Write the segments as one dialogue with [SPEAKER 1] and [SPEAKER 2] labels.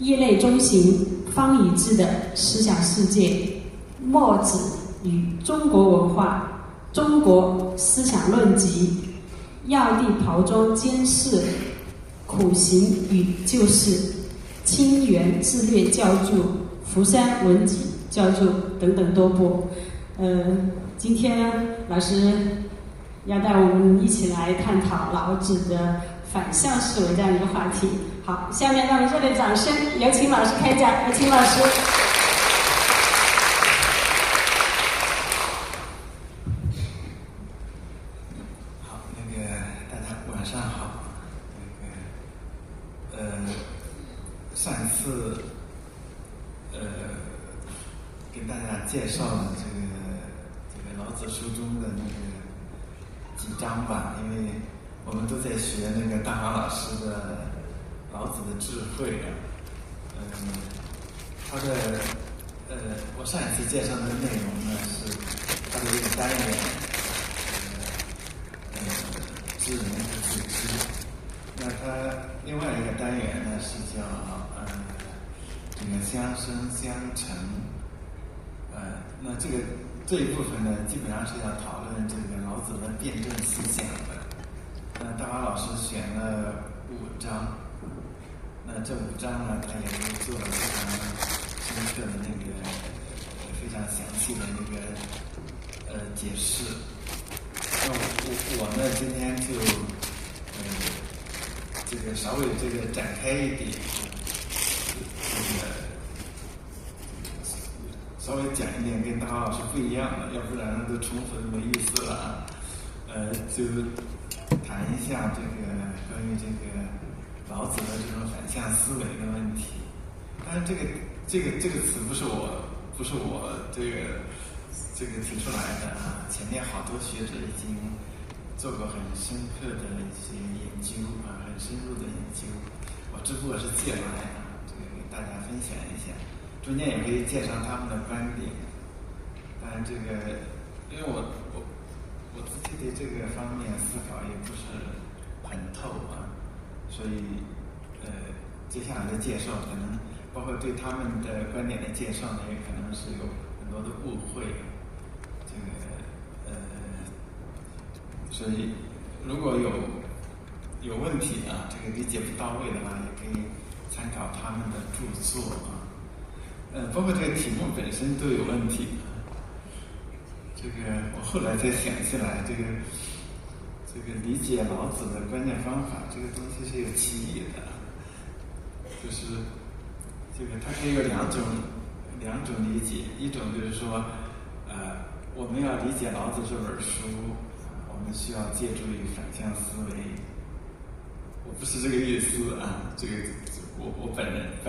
[SPEAKER 1] 业内中行方以智的思想世界，墨子与中国文化，中国思想论集，要地袍中监事，苦行与救世，清源自略教注，福山文集教注等等多部。今天老师要带我们一起来探讨老子的反向思维这样一个话题。好，下面让我们热烈掌声，有请老师开讲，有请老师。
[SPEAKER 2] 好，大家晚上好。上一次给大家介绍了这个老子书中的几章吧，因为我们都在学大华老师的老子的智慧啊。他的我上一次介绍的内容呢是他的一个单元，知人和自知。那他另外一个单元呢是叫相生相成。那这一部分呢，基本上是要讨论老子的辩证思想的。大华老师选了5章，那这5章呢，他也是做了非常深刻的非常详细的解释。那我呢，今天就稍微展开一点，稍微讲一点跟大华老师不一样的，要不然都重复没意思了啊。就谈一下关于老子的这种反向思维的问题。当然，这个词不是我提出来的啊，前面好多学者已经做过很深刻的一些研究啊，很深入的研究。我只不过是借来给大家分享一下，中间也可以介绍他们的观点。当然，因为我自己对这个方面思考也不是很透啊，所以接下来的介绍可能包括对他们的观点的介绍呢，也可能是有很多的误会。所以如果有问题啊，理解不到位的话，也可以参考他们的著作啊。包括题目本身都有问题。我后来才想起来，理解老子的关键方法，这个东西是有歧义的，就是它可以有两种理解，一种就是说，我们要理解老子这本书，我们需要借助于反向思维。我不是这个意思啊，我本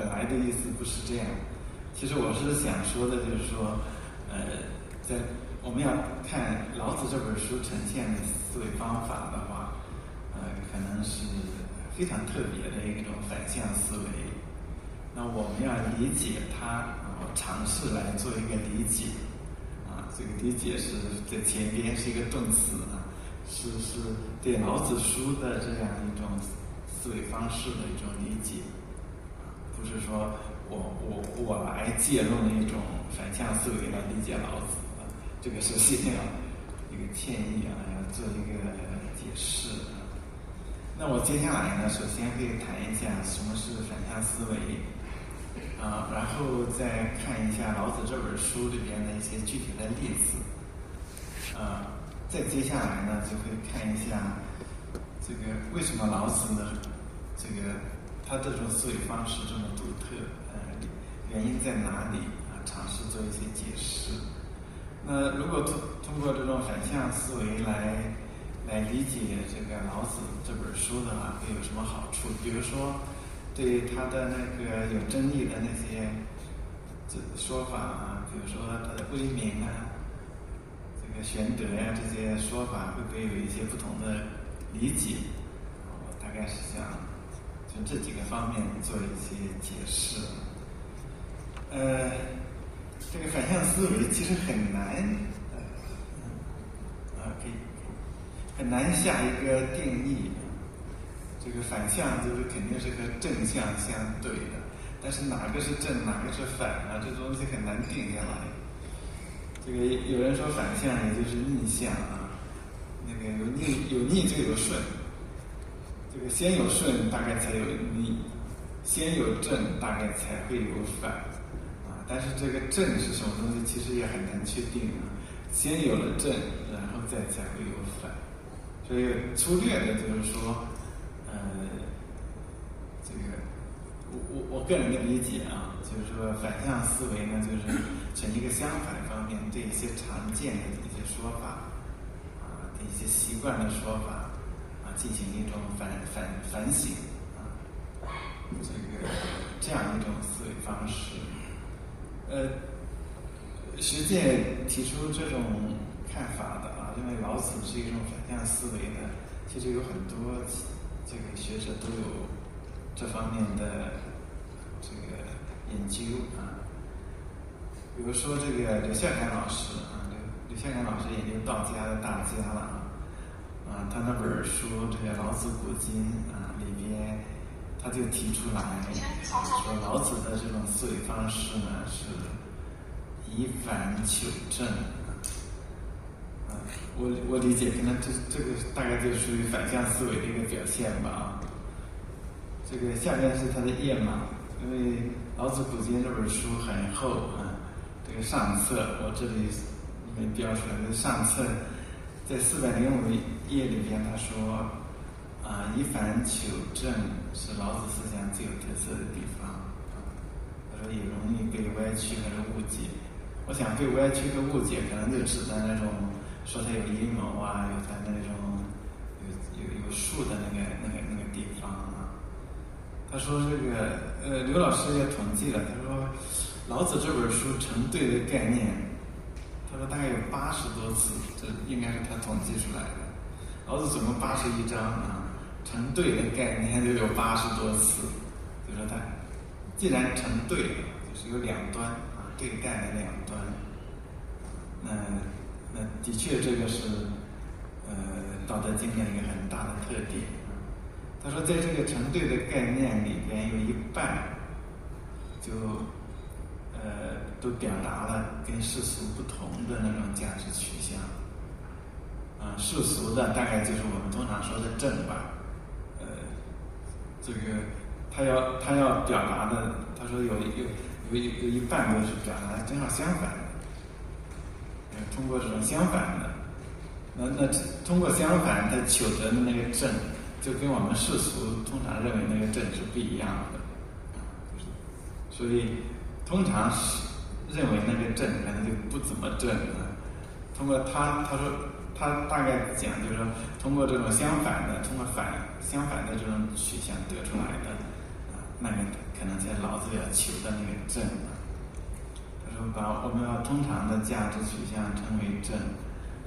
[SPEAKER 2] 来的意思不是这样。其实我是想说的，就是说，在我们要看老子这本书呈现的思维方法的话，可能是非常特别的一种反向思维。那我们要理解它，然后尝试来做一个理解。这个理解是在前边是一个动词啊，是对老子书的这样一种思维方式的一种理解。不是说我来借用一种反向思维来理解老子。这个首先要一个歉意啊，要做一个解释。那我接下来呢，首先可以谈一下什么是反向思维然后再看一下老子这本书里边的一些具体的例子再接下来呢，就会看一下为什么老子呢他这种思维方式这么独特，原因在哪里尝试做一些解释。那如果通过这种反向思维来理解老子这本书的话，会有什么好处？比如说，对他的有争议的那些说法比如说他的威名玄德这些说法，会不会有一些不同的理解？我大概是想从这几个方面做一些解释。反向思维其实很难，很难下一个定义。反向肯定是和正向相对的，但是哪个是正，哪个是反啊？这东西很难定下来。这个有人说反向也就是逆向啊，那个有逆就有顺，这个先有顺大概才有逆，先有正大概才会有反啊。但是这个正是什么东西，其实也很难确定啊。先有了正，然后才会有反。所以粗略的就是说，这个我个人的理解啊，就是说反向思维呢，就是从一个相反方面对一些常见的一些说法啊，对一些习惯的说法啊，进行一种反省啊，这样一种思维方式。实践提出这种看法的啊，认为老子是一种反向思维的，其实有很多这个学者都有这方面的这个研究啊。比如说这个刘孝感老师啊，刘孝感老师研究道家的大家了啊，他那本书这个《老子古今》啊里边，他就提出来说老子的这种思维方式呢是以反求正啊，我理解可能这个大概就属于反向思维的一个表现吧啊。这个下面是他的页码，因为《老子古今》这本书很厚啊，这个上册我这里没标出来，这上册在405页里边他说啊，以反求正是老子思想最有特色的地方啊，他说也容易被歪曲和误解。我想被歪曲和误解，可能就指的那种说他有阴谋啊，有他那种有术的那个地方啊。他说这个刘老师也统计了，他说老子这本书成对的概念，他说大概有80多次，这应该是他统计出来的。老子总共81章啊，成对的概念就有80多次，就说他既然成对，就是有两端。对待的两端，那的确这个是道德经的一个很大的特点。他说，在这个成对的概念里边，有一半就都表达了跟世俗不同的那种价值取向。世俗的大概就是我们通常说的正吧。这个他要表达的，他说有一半都是表达的正好相反的，通过这种相反的，那通过相反，他求得的那个正，就跟我们世俗通常认为那个正是不一样的，所以通常是认为那个正可能就不怎么正了。通过他说他大概讲就是说，通过这种相反的，通过相反的这种取向得出来的那个可能在老子要求的那个正啊。他说我们把通常的价值取向称为正，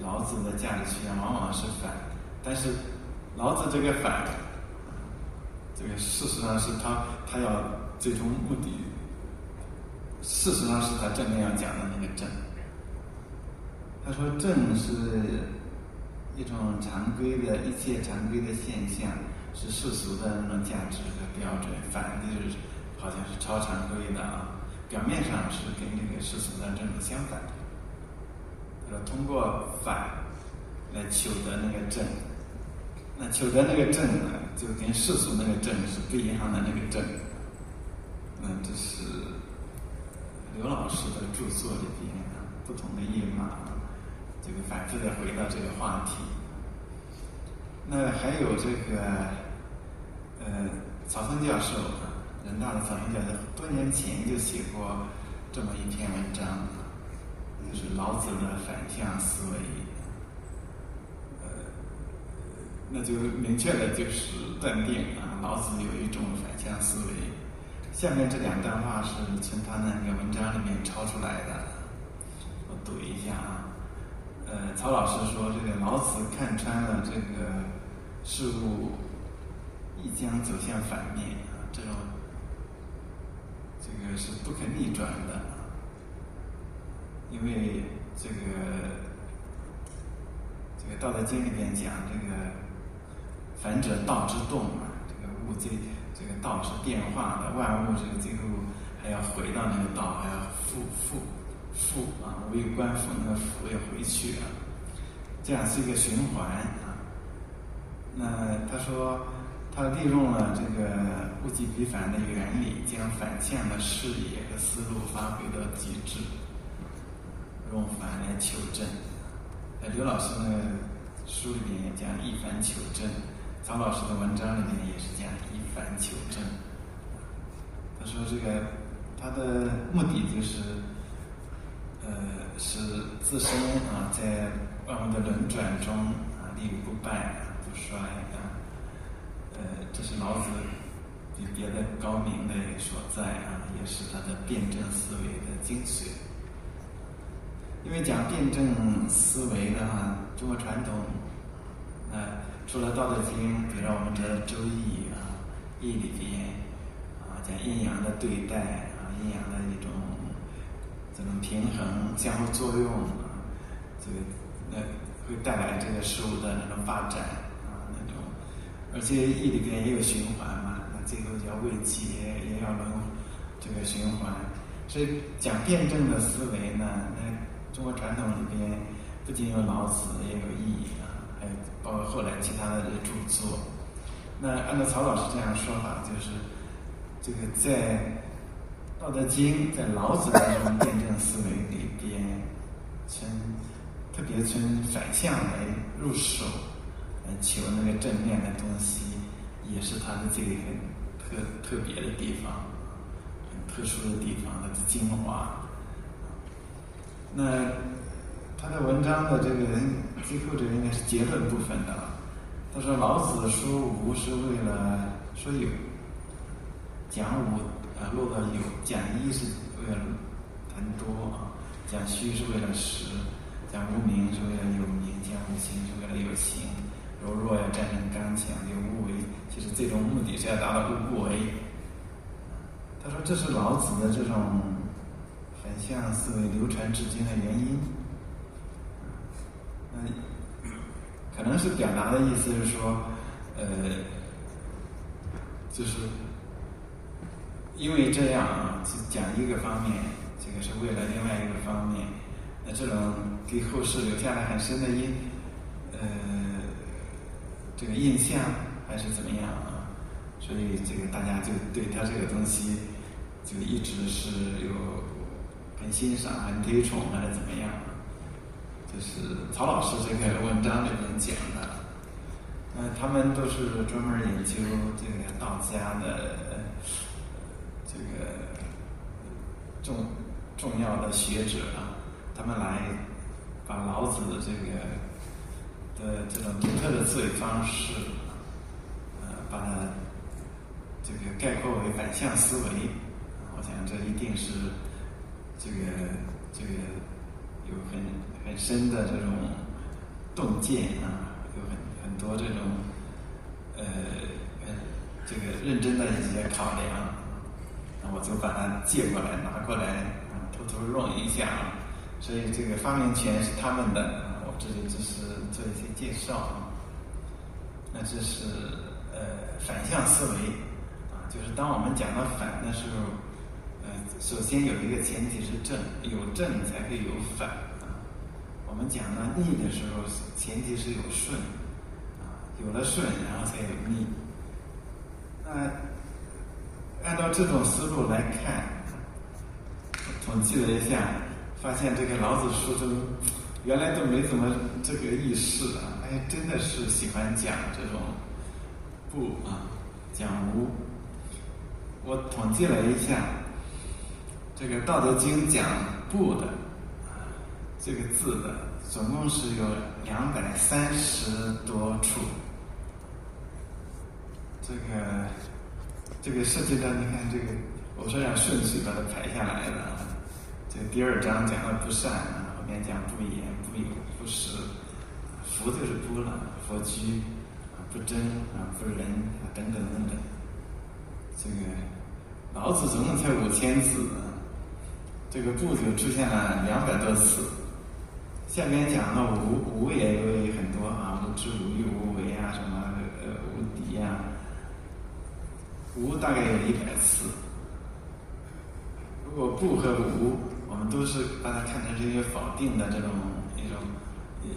[SPEAKER 2] 老子的价值取向往往是反，但是老子这个反，这个事实上是他要最终目的，事实上是他正面要讲的那个正。他说正是一种常规的一切常规的现象，是世俗的那种价值和标准，反就是好像是超常规的啊，表面上是跟这个世俗的这种相反的。他说通过反来求得那个正，那求得那个正呢，就跟世俗那个正是不一样的那个正。这是刘老师的著作里边不同的页码，这个反复的回到这个话题。那还有这个曹松教授人大的曹松教授多年前就写过这么一篇文章，就是老子的反向思维。那就明确的就是断定老子有一种反向思维。下面这两段话是从他那个文章里面抄出来的，我读一下啊。曹老师说，这个老子看穿了这个事物亦将走向反面这个是不可逆转的，因为这个道德经里面讲这个反者道之动这个物这个道是变化的，万物这个最后还要回到那个道，还要复啊，无有官复，那个复要回去啊，这样是一个循环啊。那他说，他利用了这个物极必反的原理，将反向的视野和思路发挥到极致，用反来求证。刘老师那个书里面也讲一反求证，曹老师的文章里面也是讲一反求证。他说这个他的目的就是使自身啊在万物的轮转中啊立于不败不衰啊，这是老子比别的高明的所在啊，也是他的辩证思维的精髓。因为讲辩证思维的话，中国传统除了《道德经》，比如我们的《周易》啊，《易》里边啊讲阴阳的对待啊，阴阳的一种这种平衡、相互作用啊，这个会带来这个事物的那种发展啊，那种，而且《易》里边也有循环嘛，那最后叫未结，也要这个循环。所以讲辩证的思维呢，那中国传统里边不仅有老子，也有易啊，还有包括后来其他的著作。那按照曹老师这样说法，就是这个在《道德经》在老子的这种辩证思维里边，特别从反向来入手，来求那个正面的东西，也是他的这个很特别的地方，很特殊的地方，它的精华。那他的文章的这个最后这个应该是结论部分的了。他说老子说无是为了说有，讲无落到有，讲一是为了谈多啊，讲虚是为了实，讲无名是为了有名，讲无形是为了有形，柔弱要战胜刚强，有无为，其实最终目的是要达到无不为。他说这是老子的这种反向思维流传至今的原因。可能是表达的意思是说，就是因为这样啊，是讲一个方面，这个是为了另外一个方面，那这种给后世留下了很深的这个印象还是怎么样啊？所以这个大家就对他这个东西就一直是有很欣赏、很推崇还是怎么样？就是曹老师这个文章里面讲的，他们都是专门研究这个道家的这个重要的学者啊，他们来把老子的这种独特的思维方式，把它这个概括为反向思维。我想这一定是这个有很深的这种洞见啊，有很多这种这个认真的一些考量，那我就把它借过来拿过来偷偷用一下啊。所以这个发明权是他们的，我这里只是做一些介绍啊。那这是反向思维啊，就是当我们讲到反的时候，首先有一个前提是正，有正才会有反啊。我们讲到逆的时候，前提是有顺啊，有了顺，然后才有逆。那按照这种思路来看，统计了一下，发现这个老子书中原来都没怎么这个意识啊，真的是喜欢讲这种不啊，讲无。我统计了一下，这个《道德经》讲不的这个字的，总共是有230多处。这个涉及到，你看这个，我是按顺序把它排下来的啊。这个第2章讲了不善啊，后面讲不言、不有、不实，福就是不了，佛居啊，不争啊，不仁啊，等等等等。这个老子总共才5000字，这个不就出现了200多次。下边讲了无也有很多啊，无知无欲无为啊，什么无敌啊。无大概有100次。如果不和无，我们都是把它看成是一个否定的这种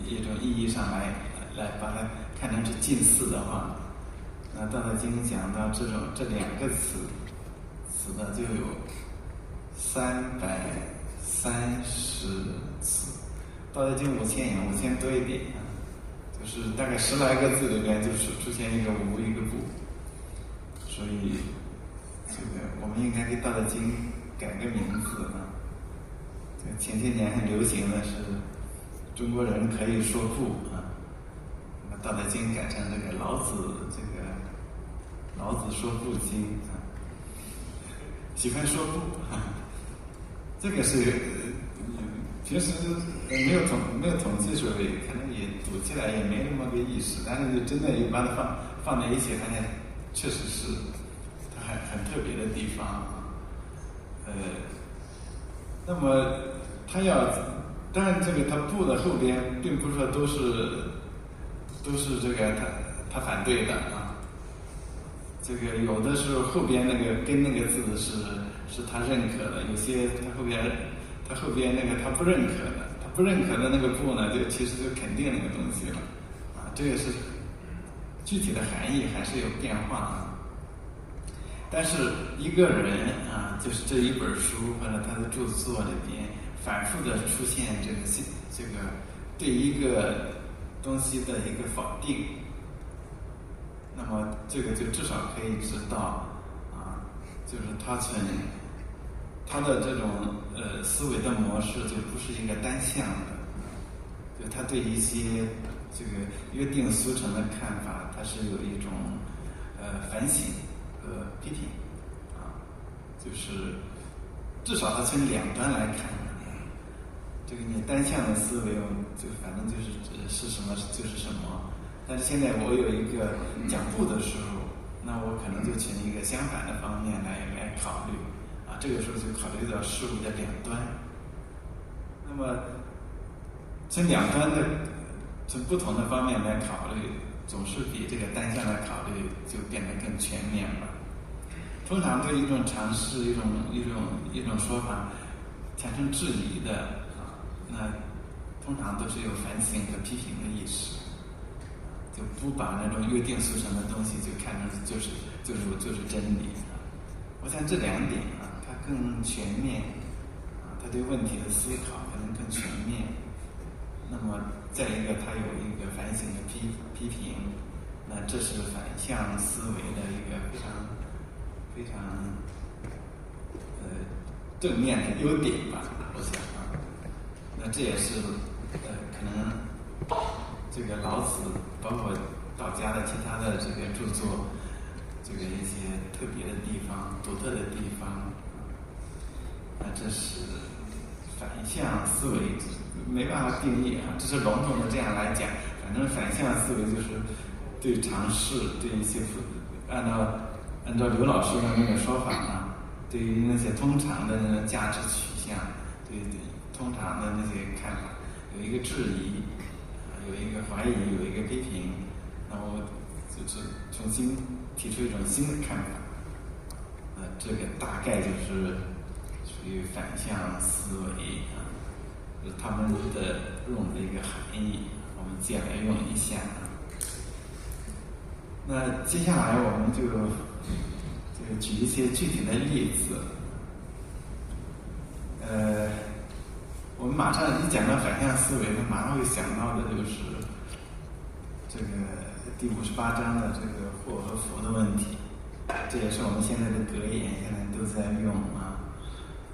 [SPEAKER 2] 一种意义上来把它看成是近似的话，那《道德经》讲到这2个词呢，就有330次。《道德经》5000言，5000多一点，就是大概10来个字里边就是出现一个无一个不，所以这个我们应该给《道德经》改个名字啊。前些年很流行的是中国人可以说不啊，把《道德经》改成这个老子说不经啊，喜欢说不啊，这个是平时没有统计数据，可能也读起来也没那么个意识，但是就真的把它放在一起，发现确实是它很特别的地方啊。那么他当然这个他不的后边，并不是说都是这个他反对的啊。这个有的时候后边那个跟那个字是他认可的，有些他后边那个他不认可的，他不认可的那个不呢，就其实就肯定那个东西了啊。这个是具体的含义还是有变化啊。但是一个人啊，就是这一本书或者他的著作里边反复的出现这个对一个东西的一个否定，那么这个就至少可以知道啊，就是他的这种思维的模式就不是一个单向的，就他对一些这个约定俗成的看法，他是有一种反省和批评啊，就是至少他从两端来看，这个你单向的思维就反正是什么就是什么。但是现在我有一个讲不的时候，那我可能就从一个相反的方面来考虑啊，这个时候就考虑到事物的两端。那么从两端的从不同的方面来考虑，总是比这个单向来考虑就变得更全面了。通常对一种尝试一种说法产生质疑的啊，那通常都是有反省和批评的意识。就不把那种约定俗成的东西就看成就是真理啊。我想这两点啊，它更全面啊，它对问题的思考可能更全面。那么再一个，它有一个反省的批评，那这是反向思维的一个非常非常正面的优点吧，我想啊。那这也是可能这个老子包括道家的其他的这个著作，这个一些特别的地方、独特的地方，那这是反向思维，没办法定义啊，只是笼统的这样来讲。反正反向思维就是对尝试、对一些按照刘老师的那个说法啊，对于那些通常的那个价值取向，对通常的那些看法有一个质疑。有一个怀疑，有一个批评，那我就是重新提出一种新的看法。这个大概就是属于反向思维啊，就是他们的用的一个含义，我们借来用一下啊。那接下来我们就举一些具体的例子。我们马上一讲到反向思维，马上会想到的就是这个第58章的这个祸和福的问题。这也是我们现在的格言，现在都在用啊。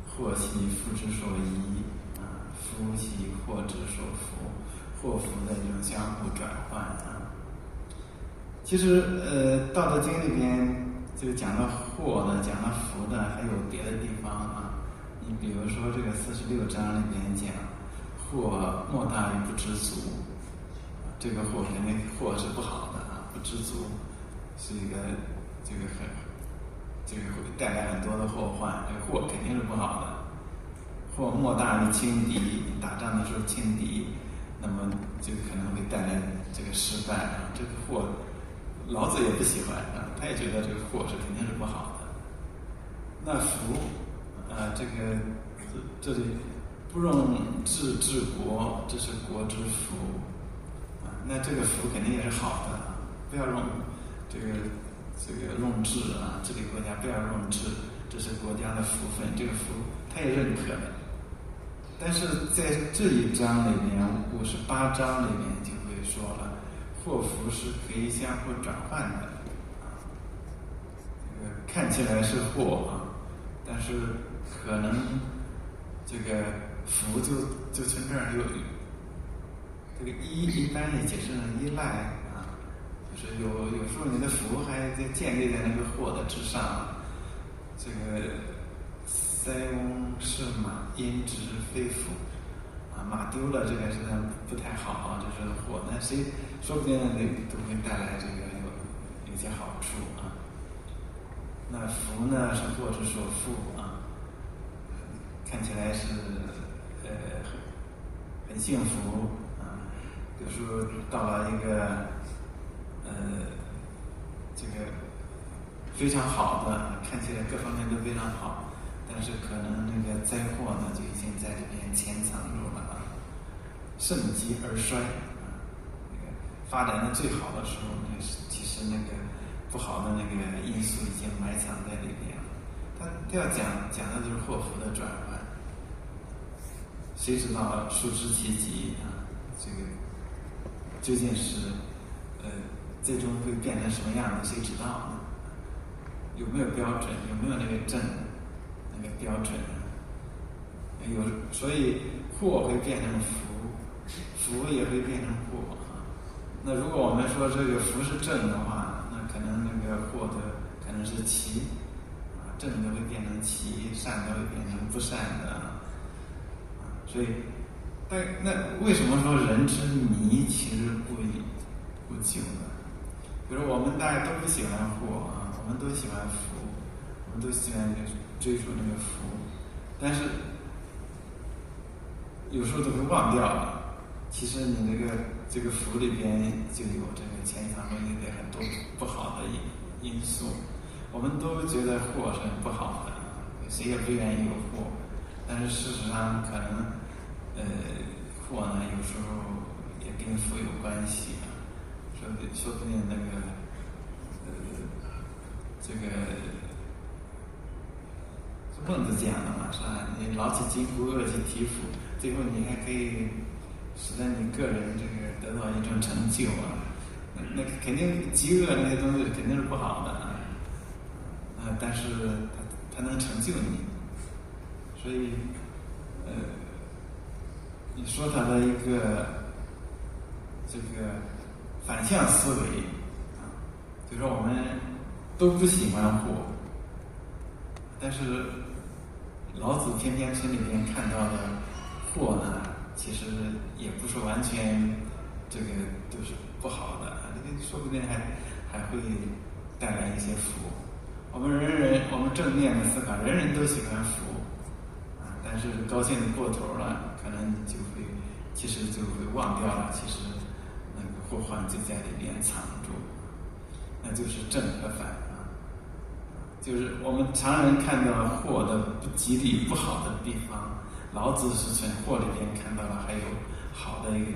[SPEAKER 2] 祸兮福之所依啊，福兮祸之所伏，祸福的一种相互转换啊。其实《道德经》里边就讲到祸的，讲到福的，还有别的地方啊。你比如说这个46章里边讲，祸莫大于不知足，这个祸肯定祸是不好的啊，不知足是一个这个会带来很多的祸患，这个祸肯定是不好的。祸莫大于轻敌，打仗的时候轻敌，那么就可能会带来这个失败啊。这个祸老子也不喜欢啊，他也觉得这个祸是肯定是不好的。那福这个这里不用治治国，这是国之福啊。那这个福肯定也是好的，不要用这个用治啊，治理国家不要用治，这是国家的福分，这个福他也认可的。但是在这一章里面，58章里面就会说了，祸福是可以相互转换的啊。这个看起来是祸啊，但是可能这个福就从这儿有这个一般也解释成依赖啊，就是有时候你的福还建立在那个祸的之上。这个塞翁失马，焉知非福啊，马丢了这个实际上不太好啊，这是祸。那谁说不定都会带来这个有些好处啊。那福呢是祸之所附啊，看起来是很幸福啊。有时候到了一个这个非常好的，看起来各方面都非常好，但是可能那个灾祸呢就已经在里边潜藏住了啊。盛极而衰啊，那个发展的最好的时候，其实那个不好的那个因素已经埋藏在里边了。他要讲的就是祸福的转换。谁知道数之其极啊？这个究竟是最终会变成什么样的？谁知道呢？有没有标准？有没有那个正那个标准？所以祸会变成福，福也会变成祸啊。那如果我们说这个福是正的话，那可能那个祸的可能是奇啊，正的会变成奇，善的会变成不善的啊。所以，那为什么说人之迷其实不久呢？比如我们大家都不喜欢祸啊，我们都喜欢福，我们都喜欢追逐那个福，但是有时候都会忘掉了。其实你这个福里边就有这个潜藏着一个很多不好的因素。我们都觉得祸是很不好的，谁也不愿意有祸，但是事实上可能祸呢有时候也跟福有关系啊。说不定那个这个是孟子讲的嘛，是吧？你劳其筋骨，饿其体肤，最后你还可以使得你个人这个得到一种成就啊。那肯定饥饿那些东西肯定是不好的啊，但是它能成就你，所以你说它的一个这个反向思维啊，就说我们都不喜欢祸，但是老子偏偏从里面看到的祸呢，其实也不是完全这个都是不好的，说不定还会带来一些福。我们正面的思考，人人都喜欢福啊，但是高兴的过头了，可能其实就会忘掉了，其实那个祸患就在里面藏住，那就是正和反啊。就是我们常人看到祸的不吉利、不好的地方，老子是从祸里边看到了还有好的一个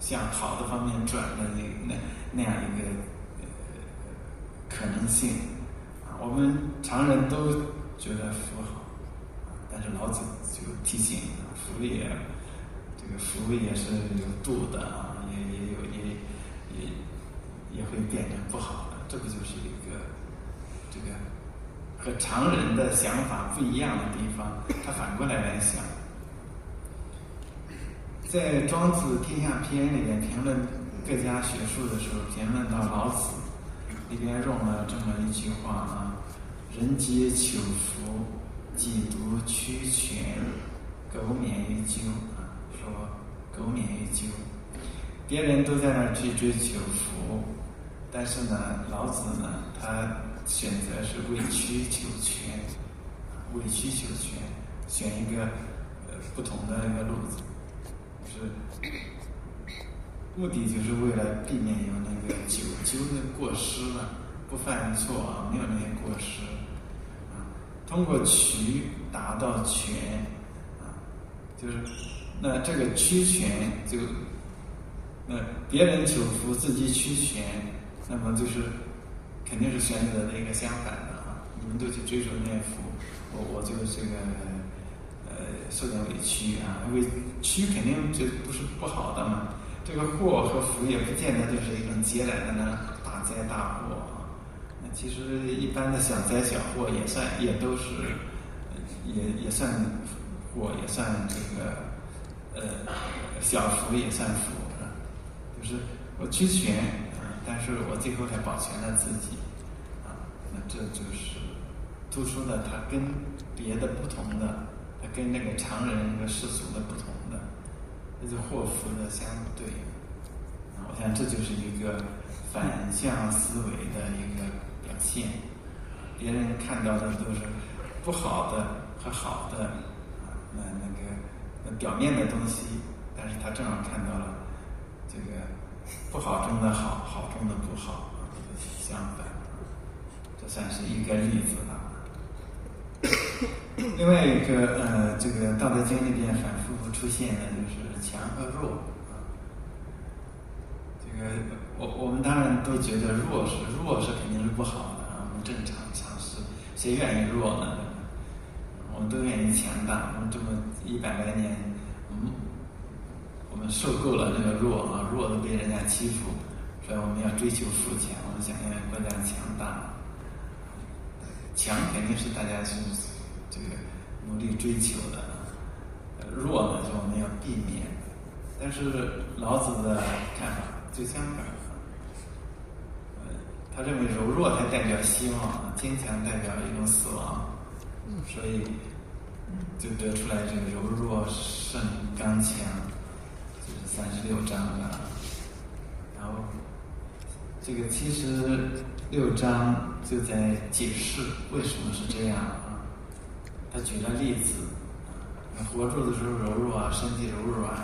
[SPEAKER 2] 向好的方面转的那样一个可能性啊。我们常人都觉得福好，但是老子就提醒福这个福也是有度的啊，也会变成不好的。这不就是一个这个和常人的想法不一样的地方？他反过来想，在《庄子天下篇》里面评论各家学术的时候，评论到老子里边用了这么一句话啊：人皆求福，己独趋权，苟免于咎啊。说苟免于咎，别人都在那儿去追求福，但是呢，老子呢，他选择是委曲求全，委曲求全，选一个不同的一个路子，就是目的就是为了避免有那个九的过失了，不犯错啊，没有那些过失啊。通过曲达到全啊，就是那这个趋全就别人求福，自己趋全，那么就是肯定是选择的一个相反的啊。你们都去追求那些福，我就这个受点委屈啊，委屈肯定就不是不好的嘛。这个祸和福也不见得就是一种截然的呢大灾大祸啊。那其实一般的小灾小祸也都是也算祸，也算这个小福也算福啊。就是我趋全啊，但是我最后还保全了自己啊。那这就是突出的它跟别的不同的，它跟那个常人那个世俗的不同的。这就祸福的相对啊，我想这就是一个反向思维的一个表现。别人看到的都是不好的和好的啊，那表面的东西，但是他正好看到了这个不好中的好，好中的不好啊，相反，这算是一个例子了。另外一个这个《道德经》里边反复出现的就是强和弱啊。这个我们当然都觉得弱是肯定是不好的啊。我们正常常识，谁愿意弱呢？我们都愿意强大。我们这么100来年，我们受够了那个弱啊，弱的被人家欺负，所以我们要追求富强，我们想要国家强大。强肯定是大家是这个努力追求的，弱呢是我们要避免。但是老子的看法就相反，他认为柔弱才代表希望，坚强代表一种死亡，所以就得出来这个柔弱胜刚强，就是36章了。然后这个76章就在解释为什么是这样啊。他举了例子，活着的时候柔弱啊，身体柔软，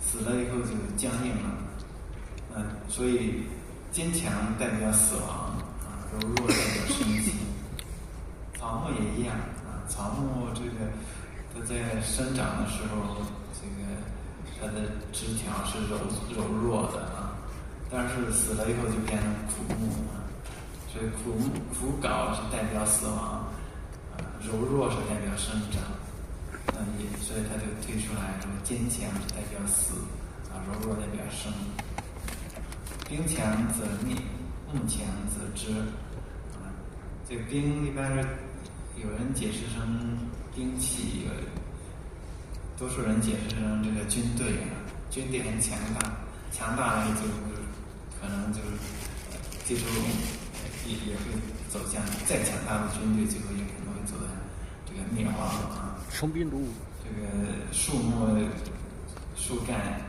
[SPEAKER 2] 死了以后就僵硬了。所以坚强代表死亡啊，柔弱代表生机。草木也一样啊，草木这个它在生长的时候，这个它的枝条是柔弱的啊，但是死了以后就变成枯木啊。所以枯槁是代表死亡，柔弱是代表生长。所以他就推出来，这个坚强代表死啊，柔弱代表生。兵强则灭，木强则支啊。这个兵一般是有人解释成兵器，多数人解释成这个军队啊。军队很强大，强大了就可能就是最终也会走向再强大的军队，最后也可能会走向这个灭亡啊。
[SPEAKER 3] 生病毒，
[SPEAKER 2] 这个树木树干，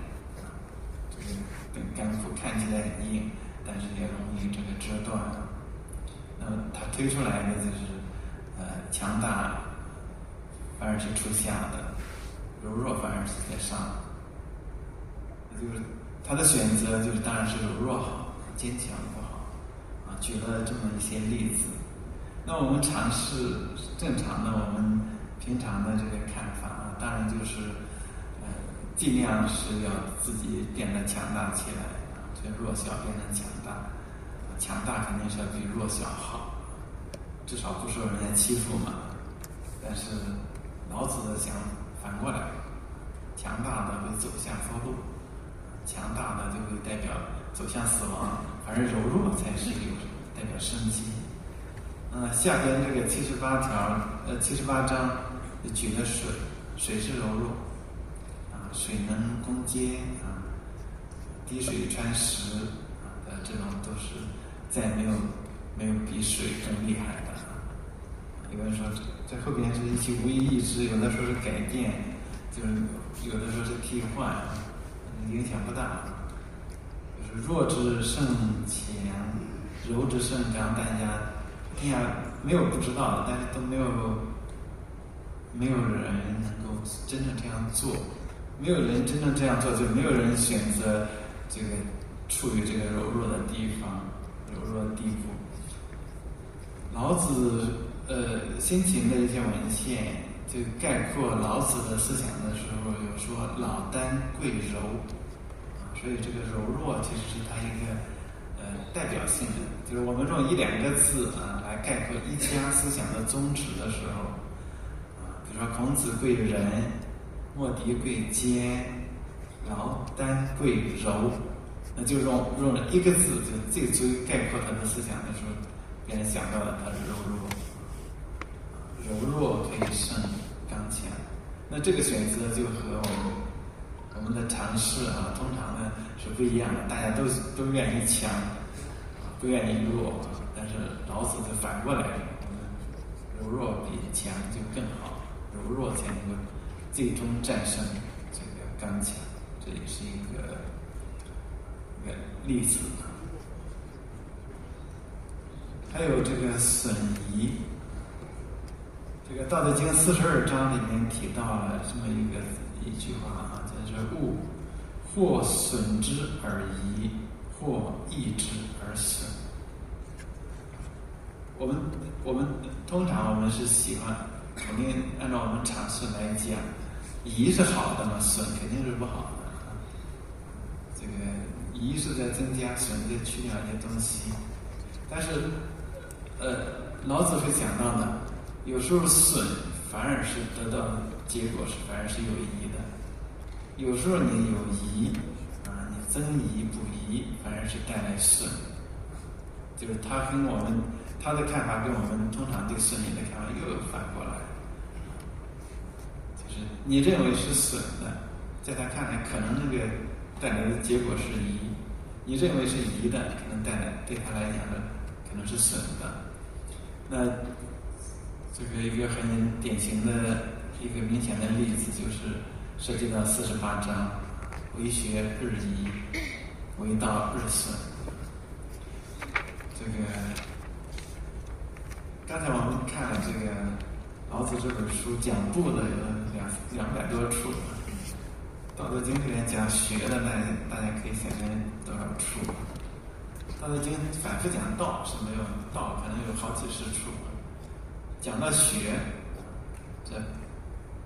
[SPEAKER 2] 这个跟干枯看起来很硬，但是也容易这个折断。那么它推出来的就是强大反而是初下的，柔弱反而是在上。就是他的选择就是当然是柔弱好，坚强不好啊。举了这么一些例子。那我们尝试正常的我们平常的这个看法啊，当然就是尽量是要自己变得强大起来啊，这弱小变成强大，强大肯定是要比弱小好，至少不受人家欺负嘛。但是老子的想反过来，强大的会走向佛路，强大的就会代表走向死亡，反而柔弱才是有代表生机。下边这个78章举的水是柔弱啊，水能攻坚啊，滴水穿石啊的这种都是再没有比水更厉害的啊。有人说这后边是一起无意义之，有的说是改变，就是有的说是替换，影响不大。就是弱之胜强，柔之胜刚，大家哎呀没有不知道的，但是都没有人能够真正这样做。没有人真正这样做，就没有人选择这个处于这个柔弱的地方、柔弱的地步。老子先秦的一些文献就概括老子的思想的时候，有说老聃贵柔，所以这个柔弱其实是他一个代表性的，就是我们用一两个字来概括一家思想的宗旨的时候，比如说孔子贵仁，墨翟贵坚，老聃贵柔，那就用了一个字，就最足以概括他的思想的时候，别人想到了他是柔弱，柔弱可以胜刚强。那这个选择就和我们的常识通常呢是不一样的，大家都愿意强，不愿意弱，但是老子就反过来，我们柔弱比强就更好，柔弱才能够最终战胜这个刚强，这也是一个例子。还有这个损夷，这个《道德经》42章里面提到了这么一句话就是或损之而夷，或益之而损。我们通常我们是喜欢，肯定按照我们常识来讲，夷是好的嘛，损肯定是不好的。这个夷是在增加，损在去掉一些东西。但是老子会讲到呢，有时候损反而是得到的结果是反而是有益的，有时候你有夷你增夷补夷反而是带来损，就是他的看法跟我们通常对损益的看法又反过来，就是你认为是损的，在他看来可能那个带来的结果是夷，你认为是夷的，可能带来对他来讲的可能是损的。那这个一个很典型的一个明显的例子就是涉及到48章，为学日益，为道日损。这个刚才我们看了这个老子这本书讲部的有200多处，道德经里面讲学的大家可以想象多少处。道德经反复讲道是没有道，可能有好几十处。讲到学，这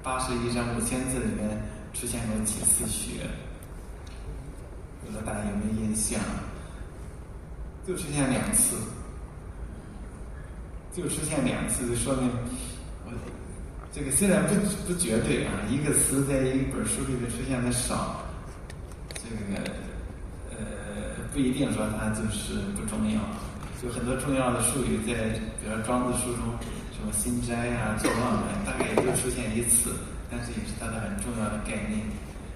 [SPEAKER 2] 81章5000字里面出现过几次学，不知道大家有没有印象？就出现2次，就说明这个虽然不绝对一个词在一本书里面出现的少，这个不一定说它就是不重要，有很多重要的术语在，比如说庄子书中，什么心斋作望门，大概也就出现1次，但是也是它的很重要的概念，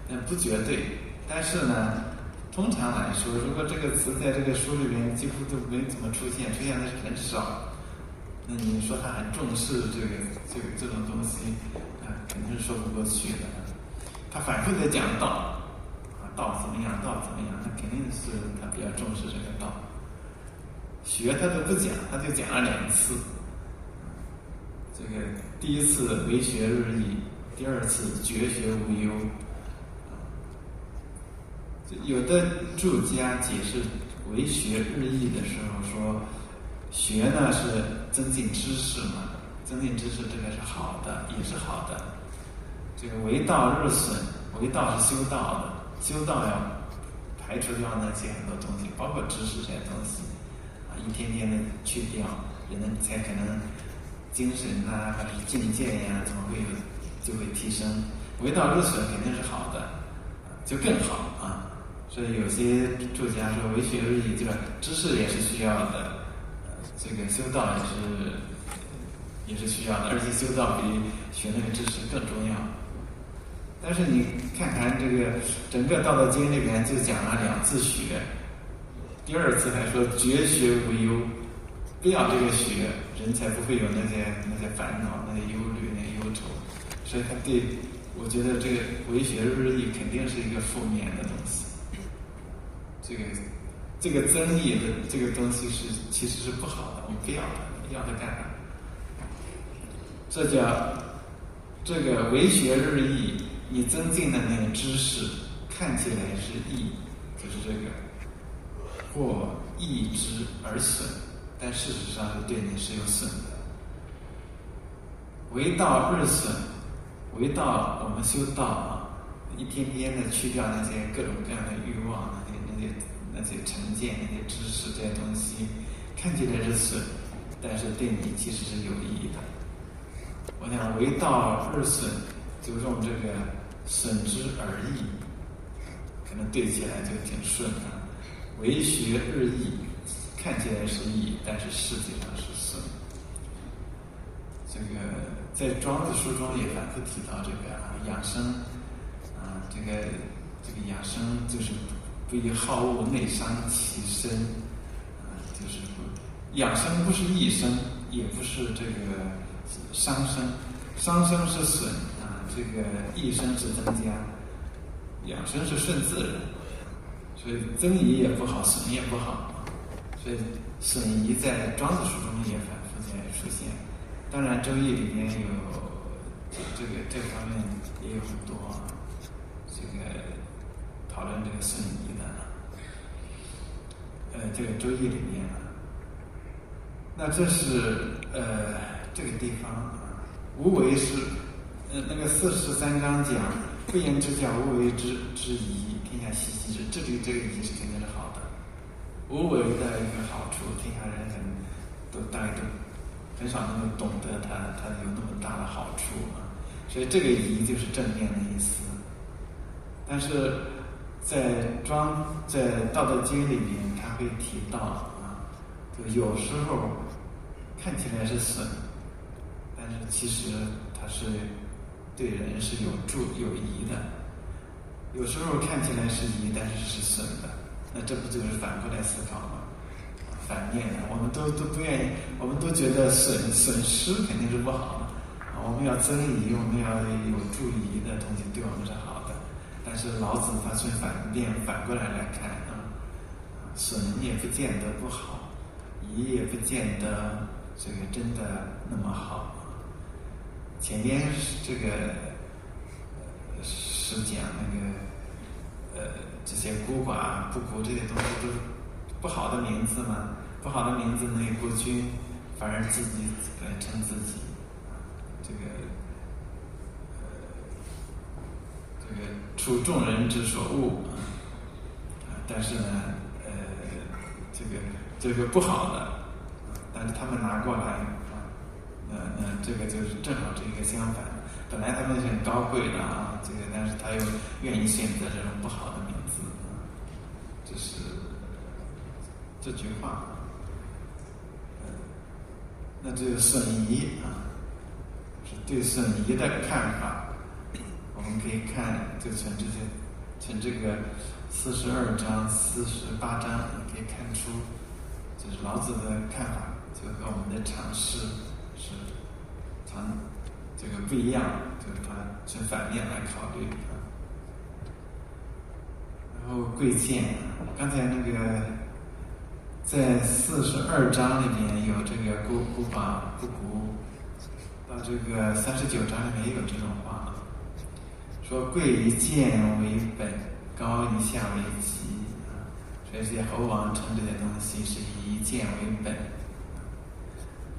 [SPEAKER 2] 但不绝对。但是呢，通常来说，如果这个词在这个书里面几乎都没怎么出现的是很少，那你说他很重视这种东西肯定是说不过去的。他反复在讲道道怎么样，那肯定是他比较重视这个道。学他都不讲，他就讲了2次。这个第1次为学日益，第2次绝学无忧。有的注家解释为学日益的时候说，学呢是增进知识嘛，增进知识这个是好的，也是好的。这个为道日损，为道是修道的，修道要排除掉那些很多东西，包括知识这些东西一天天的去掉，人才可能精神还是境界怎么会就会提升。为道日损肯定是好的，就更好所以有些作家说为学日益，就是知识也是需要的，这个修道也是需要的，而且修道比学那个知识更重要。但是你看看这个整个《道德经》里面就讲了2次学，第2次还说绝学无忧，不要这个学，人才不会有那些烦恼、那些忧虑、那些忧愁。所以他我觉得这个为学日益肯定是一个负面的东西。这个增益的这个东西其实是不好的，我们不要它，要它干嘛？这叫这个为学日益，你增进的那个知识看起来是益，就是这个或益之而损，但事实上是对你是有损的。为道日损，为道我们修道啊，一天天的去掉那些各种各样的欲望，那些成见、那些知识这些东西，看起来是损，但是对你其实是有益的。我想为道日损，就用这个损之而益，可能对起来就挺顺的。为学日益，看起来是益，但是实际上是损。这个在庄子书中也反复提到这个养生啊，这个养生就是不以好恶内伤其身啊，就是养生不是益生，也不是这个伤生，伤生是损啊，这个益生是增加，养生是顺自然，所以增益也不好，损也不好，所以损益在庄子书中也反复在出现。当然，《周易》里面有这方面也有很多这个讨论这个损益的。这个《周易》里面，那这是这个地方无为是那个43章讲不言之教，无为之宜，天下熙熙之。这个宜是肯定是好的，无为的一个好处，天下人大概都很少能够懂得它有那么大的好处所以这个宜就是正面的意思。但是在道德经里面，他会提到就有时候看起来是损，但是其实它是对人是有益的。有时候看起来是益，但是是损的，那这不就是反过来思考吗？反面的，我们都不愿意，我们都觉得损失肯定是不好的我们要增益，我们要有助益的东西对我们是好的。但是老子他从反过来看损也不见得不好，益也不见得这个真的那么好。前边这个是讲那个这些孤寡不孤这些东西都是不好的名字嘛，不好的名字呢也不均，反而自己来称自己，这个处众人之所恶但是呢这个不好的但是他们拿过来这个就是正好这个相反，本来他们是很高贵的但是他又愿意选择这种不好的名字这是这句话那这个损益是对损益的看法，我们可以看就从这个42章、48章，你可以看出，就是老子的看法，就和我们的尝试是这个不一样，就是他从反面来考虑然后贵贱，刚才那个在42章里面有这个孤寡不孤，到这个39章里面也有这种话，说贵以贱为本，高以下为极所以这些侯王称这些东西是以贱为本。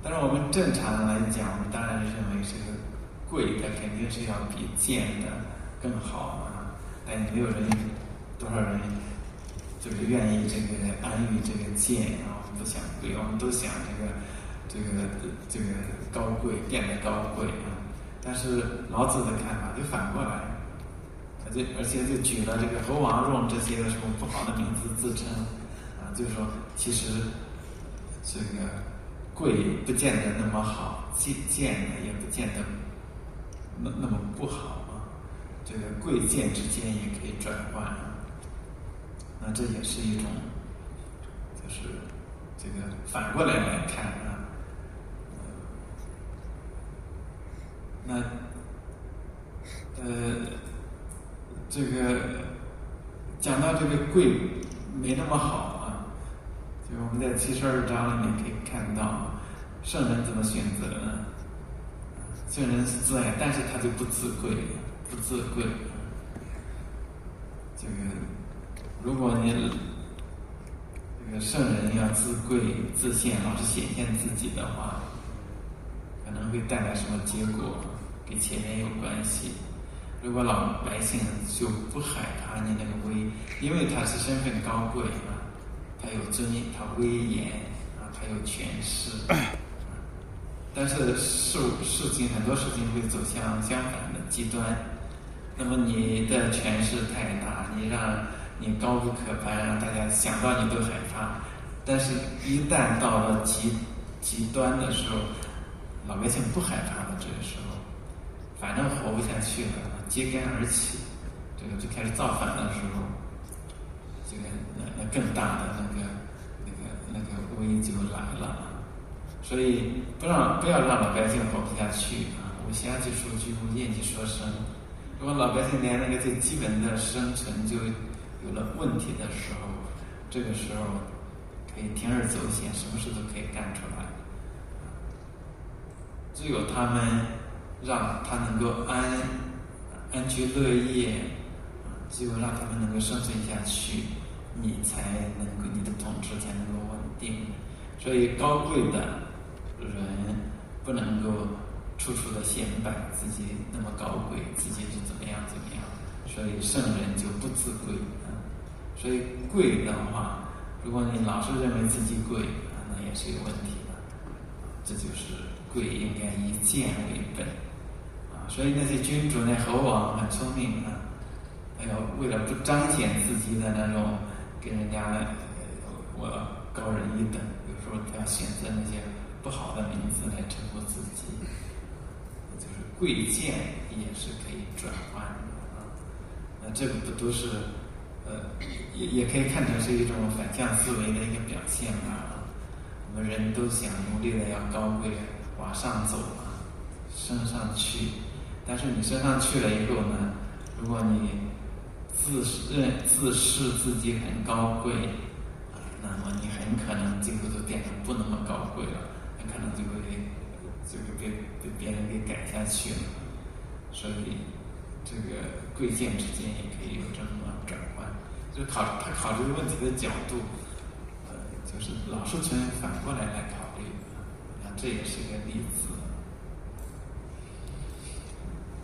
[SPEAKER 2] 但是我们正常来讲，我们当然认为这个贵的肯定是要比贱的更好但也没有多少人这个愿意这个安于这个贱我们不想贵，我们都想这个高贵变得高贵但是老子的看法就反过来，而且就举了这个侯王用这些什么不好的名字自称就是说其实这个贵不见得那么好，贱呢也不见得那么不好这个贵贱之间也可以转换那这也是一种就是这个反过来看那这个讲到这个贵没那么好就我们在72章里面可以看到圣人怎么选择呢？圣人是自爱，但是他就不自贵，这个如果你这个圣人要自贵自现，老是显现自己的话，可能会带来什么结果，跟前面有关系。如果老百姓就不害怕你那个威，因为他是身份高贵啊，他有尊严，他威严啊，他有权势。但是事情很多事情会走向相反的极端。那么你的权势太大，你让你高不可攀，让大家想到你都害怕。但是，一旦到了极端的时候，老百姓不害怕了，这个时候，反正活不下去了，揭竿而起，这个就开始造反的时候，这个那更大的那个危就来了。所以不要让老百姓活不下去啊！无暇即说句，无厌即说声。如果老百姓连那个最基本的生存就有了问题的时候，这个时候可以铤而走险，什么事都可以干出来。只有他们让他能够安居乐业，只有让他们能够生存下去，你的统治才能够稳定。所以高贵的人不能够处处的显摆自己那么高贵，自己是怎么样，所以圣人就不自贵啊。所以贵的话，如果你老是认为自己贵啊，那也是有问题的。这就是贵应该以贱为本啊。所以那些君主那侯王很聪明啊，他要为了不彰显自己的那种给人家我高人一等，有时候他要选择那些不好的名字来称呼自己，就是贵贱也是可以转换的啊。那这个不都是也可以看成是一种反向思维的一个表现啊。我们人都想努力的要高贵往上走啊，升上去。但是你升上去了以后呢，如果你自视自己很高贵，那么你很可能最后就变成不那么高贵了，很可能就会被别人给改下去了。所以这个贵贱之间也可以有这么转换。就他考虑问题的角度，就是老是从反过来考虑，这也是一个例子。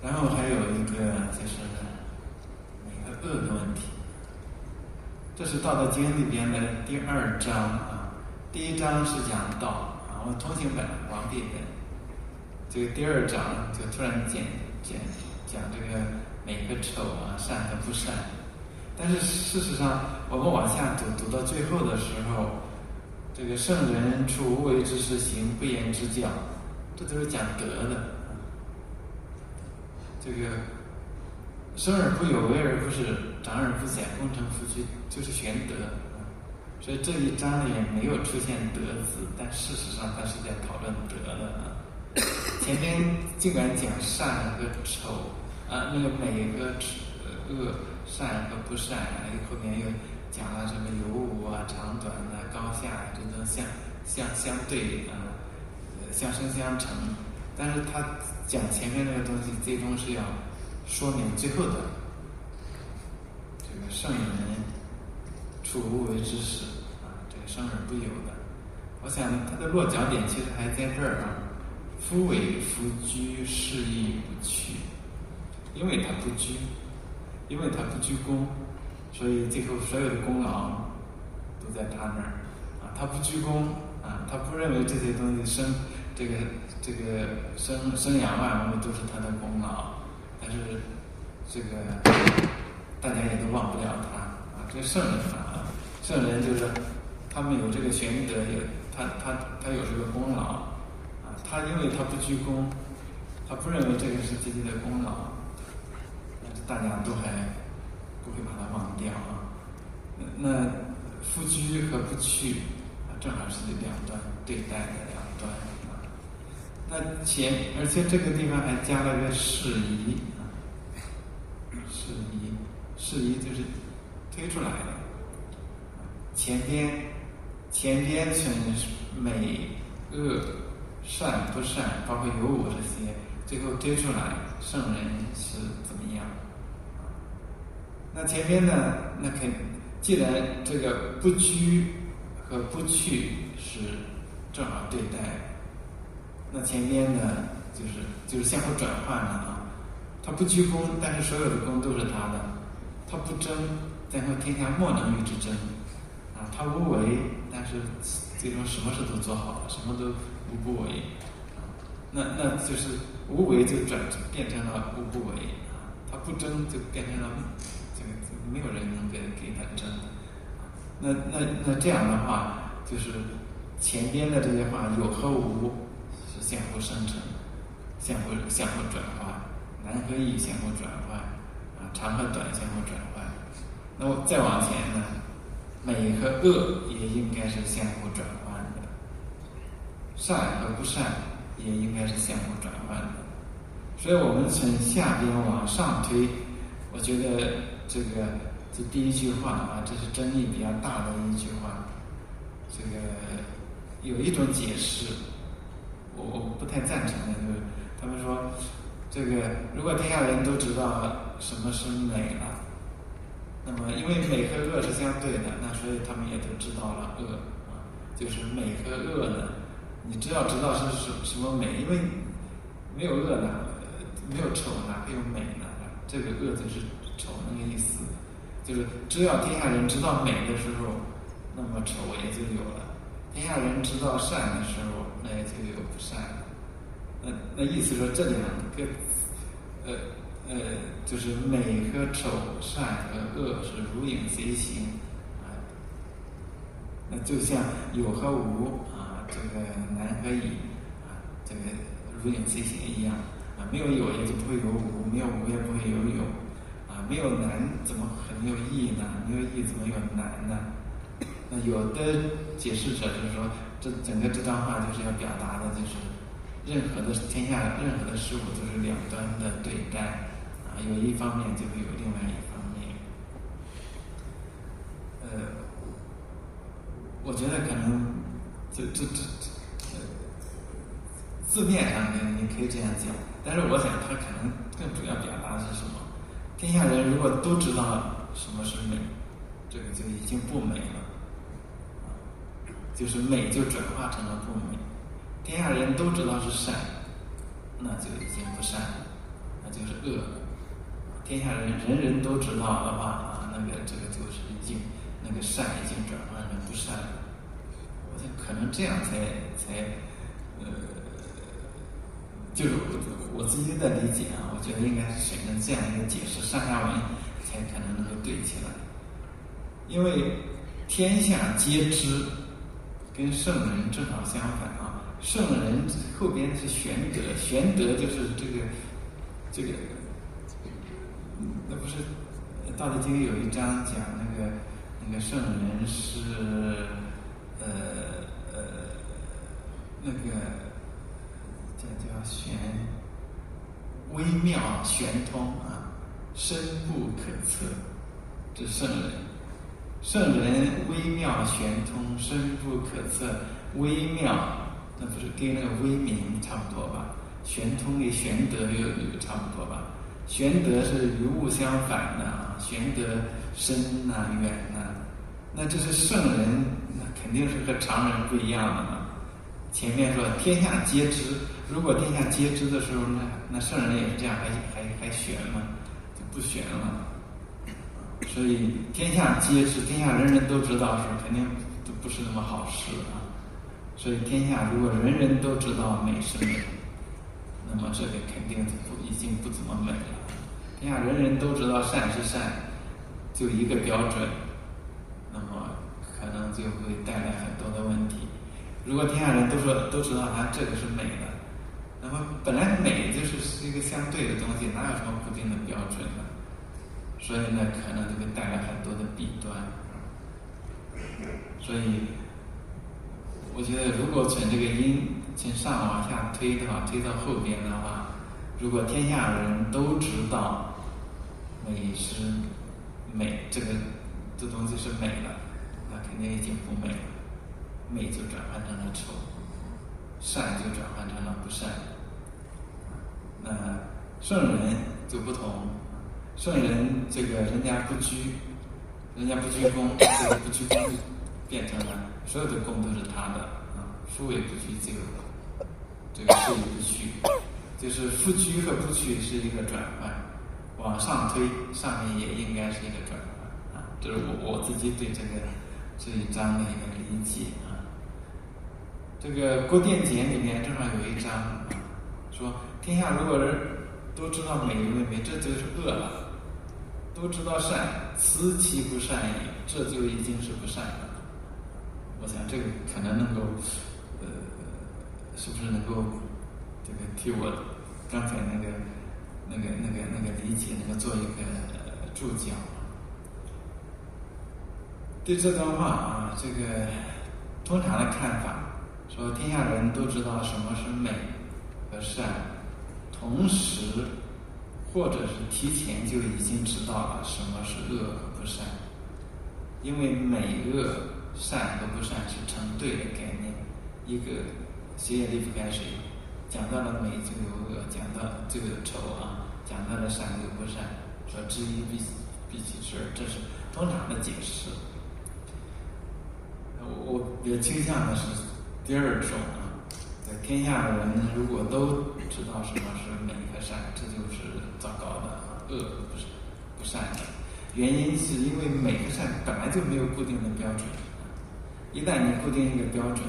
[SPEAKER 2] 然后还有一个就是每个恶的问题。这是《道德经》里边的第2章啊，第1章是讲道啊，我通行本王弼本，这个第2章就突然讲这个每个丑啊，善和不善。但是事实上，我们往下读到最后的时候，这个圣人处无为之事，行不言之教，这都是讲德的。这个生而不有，为而不恃，长而不宰，功成弗居，就是玄德。所以这一章里也没有出现德字，但事实上他是在讨论德的。前面尽管讲善和丑啊，那个美和恶，善和不善，后面又讲了什么有无啊、长短啊、高下，这都相对啊，相生相成。但是他讲前面那个东西，最终是要说明最后的这个圣人处无为之事啊，这个生而不有的。我想他的落脚点其实还在这儿啊，夫为弗居，是亦不去。因为他不居，因为他不居功，所以最后所有的功劳都在他那儿啊。他不居功啊，他不认为这些东西生养万物都是他的功劳，但是这个大家也都忘不了他啊。这个圣人啊，圣人就是他们有这个玄德，他有这个功劳啊。他因为他不居功，他不认为这个是自己的功劳，但是大家都还不会把它忘掉啊。那夫居和不去啊，正好是两端对待的两端啊。那而且这个地方还加了个适宜啊，适宜就是推出来的。前边是美恶善不善，包括有我这些，最后推出来圣人是怎么样。那前边呢，既然这个不居和不去是正好对待，那前边呢就是相互转换了啊。他不居功，但是所有的功都是他的；他不争，但后天下莫能与之争啊。他无为，但是最终什么事都做好了，什么都无不为啊。那就是无为就变成了无不为啊。他不争就变成了这个没有人能给他争啊。那这样的话，就是前边的这些话有和无是相互生成，相互转换，难和易相互转换啊，长和短相互转换。那么再往前呢，美和恶也应该是相互转换的，善和不善也应该是相互转换的。所以我们从下边往上推，我觉得这第一句话啊，这是争议比较大的一句话。这个有一种解释，我不太赞成的，就是他们说，这个如果天下人都知道什么是美了，那么因为美和恶是相对的，那所以他们也都知道了恶啊，就是美和恶呢，你只要知道是什么美，因为没有恶呢，没有丑哪会有美呢？这个恶就是丑那个意思，就是只要天下人知道美的时候，那么丑也就有了；天下人知道善的时候，那也就有不善了。那意思说这两个就是美和丑、善和恶是如影随形啊。那就像有和无啊，这个难和易啊，这个如影随形一样啊。没有有也就不会有无，没有无也不会有有啊。没有难怎么可能有易呢？没有易怎么有难呢？那有的解释者就是说，这整个这段话就是要表达的就是，天下任何的事物都是两端的对待啊，有一方面就会有另外一方面。我觉得可能字面上你可以这样讲，但是我想它可能更主要表达的是什么？天下人如果都知道什么是美，这个就已经不美了。就是美就转化成了不美，天下人都知道是善，那就已经不善了，那就是恶了。天下人人都知道的话啊，那个这个就是已经那个善已经转换成不善了。我想可能这样才就是我自己的理解啊，我觉得应该是选择这样一个解释，上下文才可能够对起来。因为天下皆知。跟圣人正好相反啊！圣人后边是玄德，玄德就是这个，那不是《道德经》有一章讲那个圣人是那个叫微妙玄通啊，深不可测，这圣人。圣人微妙玄通，深不可测。微妙，那不是跟那个微明差不多吧？玄通跟玄德又差不多吧？玄德是与物相反的啊，玄德深呐、远呐。那这是圣人，那肯定是和常人不一样的嘛。前面说天下皆知，如果天下皆知的时候，那圣人也是这样，还玄吗？就不玄了。所以天下皆知，天下人人都知道的时候，肯定都不是那么好事啊。所以天下如果人人都知道美是美，那么这个肯定已经不怎么美了。天下人人都知道善是善，就一个标准，那么可能就会带来很多的问题。如果天下人都知道这个是美的，那么本来美就是一个相对的东西，哪有什么固定的标准呢？所以呢，可能就会带来很多的弊端。所以，我觉得如果从这个因从上往下推的话，推到后边的话，如果天下人都知道美是美，这东西是美的，那肯定已经不美了。美就转换成了丑，善就转换成了不善。那圣人就不同。圣人这个人家不拘，人家不鞠躬，这个不鞠躬就变成了所有的功都是他的啊，夫为不拘，这个是以不屈，就是夫居和不屈是一个转换，往上推，上面也应该是一个转换啊，这是我自己对这一章的一个理解啊。这个《郭店简》里面正好有一章啊，说天下如果人都知道美为美，这就是恶了；都知道善，此其不善也，这就已经是不善了。我想这个可能能够，是不是能够这个替我刚才那个理解能够做一个注脚？对这段话啊，这个通常的看法说，天下人都知道什么是美和善，同时或者是提前就已经知道了什么是恶和不善，因为美恶善和不善是成对的概念。一个斜眼离不开水，讲到了美就有恶，讲到就有丑啊，讲到了善就有不善，说知一必其知，这是通常的解释。我比较倾向的是第二种啊，在天下人如果都知道什么是美和善，这就是糟糕的恶和不善的。原因是因为美和善本来就没有固定的标准，一旦你固定一个标准，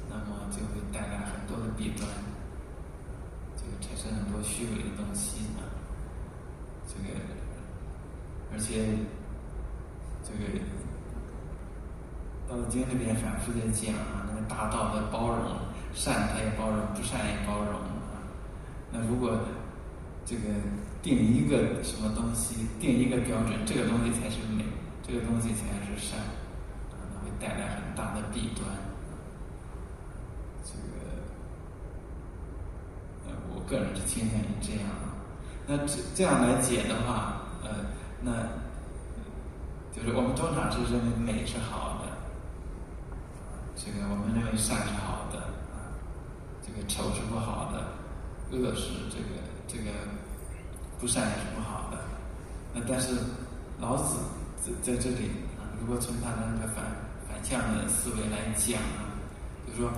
[SPEAKER 2] 那么就会带来很多的弊端，这个产生很多虚伪的东西啊。这个而且这个《道德经》里边反复的讲啊，那个大道的包容，善它也包容，不善也包容啊。那如果这个定一个什么东西，定一个标准，这个东西才是美，这个东西才是善啊，那会带来很大的弊端。这个我个人是倾向于这样啊。那这样来解的话，那就是我们通常是认为美是好的。这个我们认为善是好的啊，这个丑是不好的，恶是这个不善也是不好的。那但是老子在这里啊，如果从他的那个反向的思维来讲啊，就是说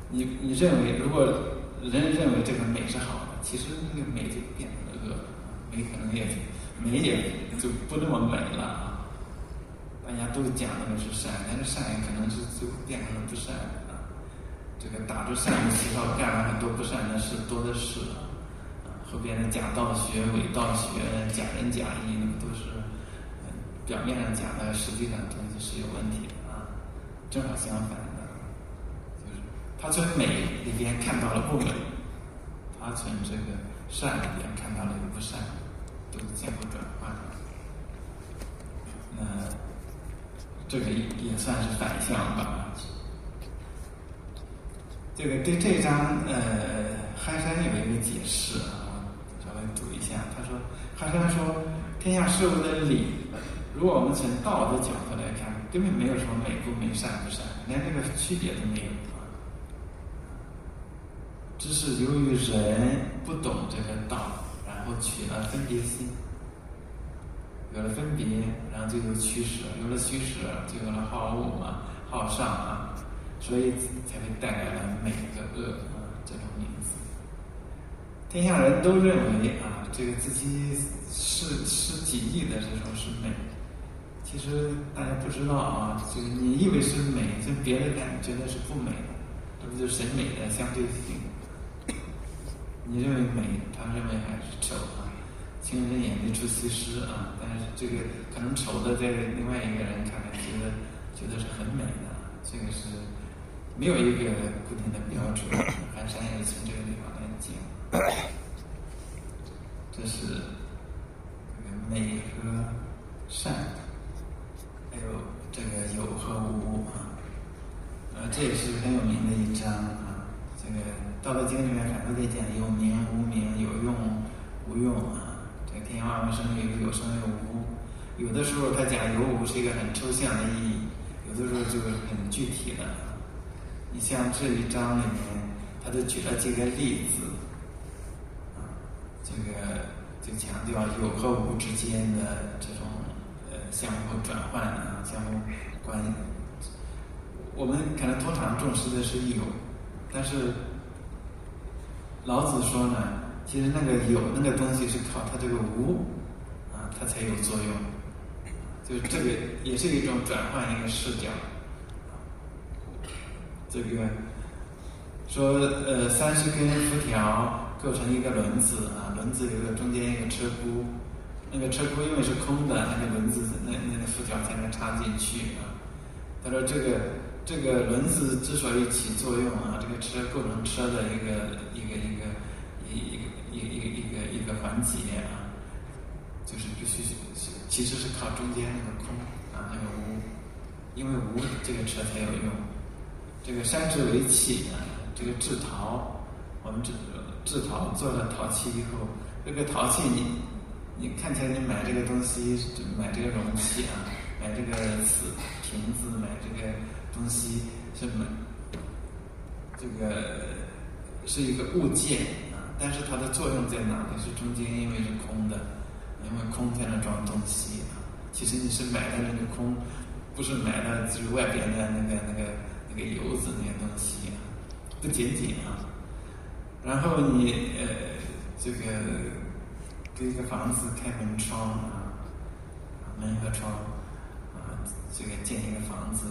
[SPEAKER 2] 你认为如果人认为这个美是好的，其实那个美就变成了恶，美可能美也就不那么美了啊。大家都讲那个是善，但是善也可能是就变成了不善啊。这个打着善的旗号干了很多不善的事，多的是啊。后边的假道学、伪道学、假仁假义，那个都是表面上讲的，实际上东西是有问题的啊。正好相反的，就是他从美里边看到了不美，他从这个善里边看到了不善，都相互转换。那这个也算是反向吧。这个对这章憨山有一个解释啊，稍微读一下。他说，憨山说，天下事物的理，如果我们从道的角度来看，根本没有什么美不美、善不善，连这个区别都没有啊。只是由于人不懂这个道，然后取了分别心。有了分别，然后就有取舍，有了取舍，就有了好恶啊、好上啊，所以才会带来了美和恶啊这种名字。天下人都认为啊，这个自己是己意的这种是美，其实大家不知道啊，这个你以为是美，从别人看觉得是不美的，这不就是审美的相对性？你认为美，他认为还是丑啊。情人眼里出西施啊，但是这个可能丑的在另外一个人看来觉得是很美的，这个是没有一个固定的标准。寒山也是从这个地方来讲，这是这个美和善，还有这个有和无啊，这也是很有名的一章啊。这个《道德经》里面反复在讲有名无名，有用无用啊。天下万物生有生有无，有的时候他讲有无是一个很抽象的意义，有的时候就是很具体的。你像这一章里面，他就举了几个例子，这个就强调有和无之间的这种相互转换啊，相互关系。我们可能通常重视的是有，但是老子说呢，其实那个有那个东西是靠它这个无啊，它才有作用。就这个也是一种转换一个视角。这个说30根辐条构成一个轮子啊，轮子有个中间一个车箍，那个车箍因为是空的，那个轮子那个辐条才能插进去啊。他说这个轮子之所以起作用啊，这个车构成车的一个环节啊，就是必须其实是靠中间那个空啊，那个无，因为无这个车才有用。这个山之为器啊，这个制陶，我们制陶做了陶器以后，这个陶器你看起来你买这个东西，买这个容器啊，买这个瓶子，买这个东西是买这个是一个物件啊，但是它的作用在哪里？是中间因为是空的，因为空才能装东西啊。其实你是买的那个空，不是买的就是外边的那个油子那些东西啊，不仅仅啊。然后你这个给一个房子开门窗啊，门和窗啊，这个建一个房子，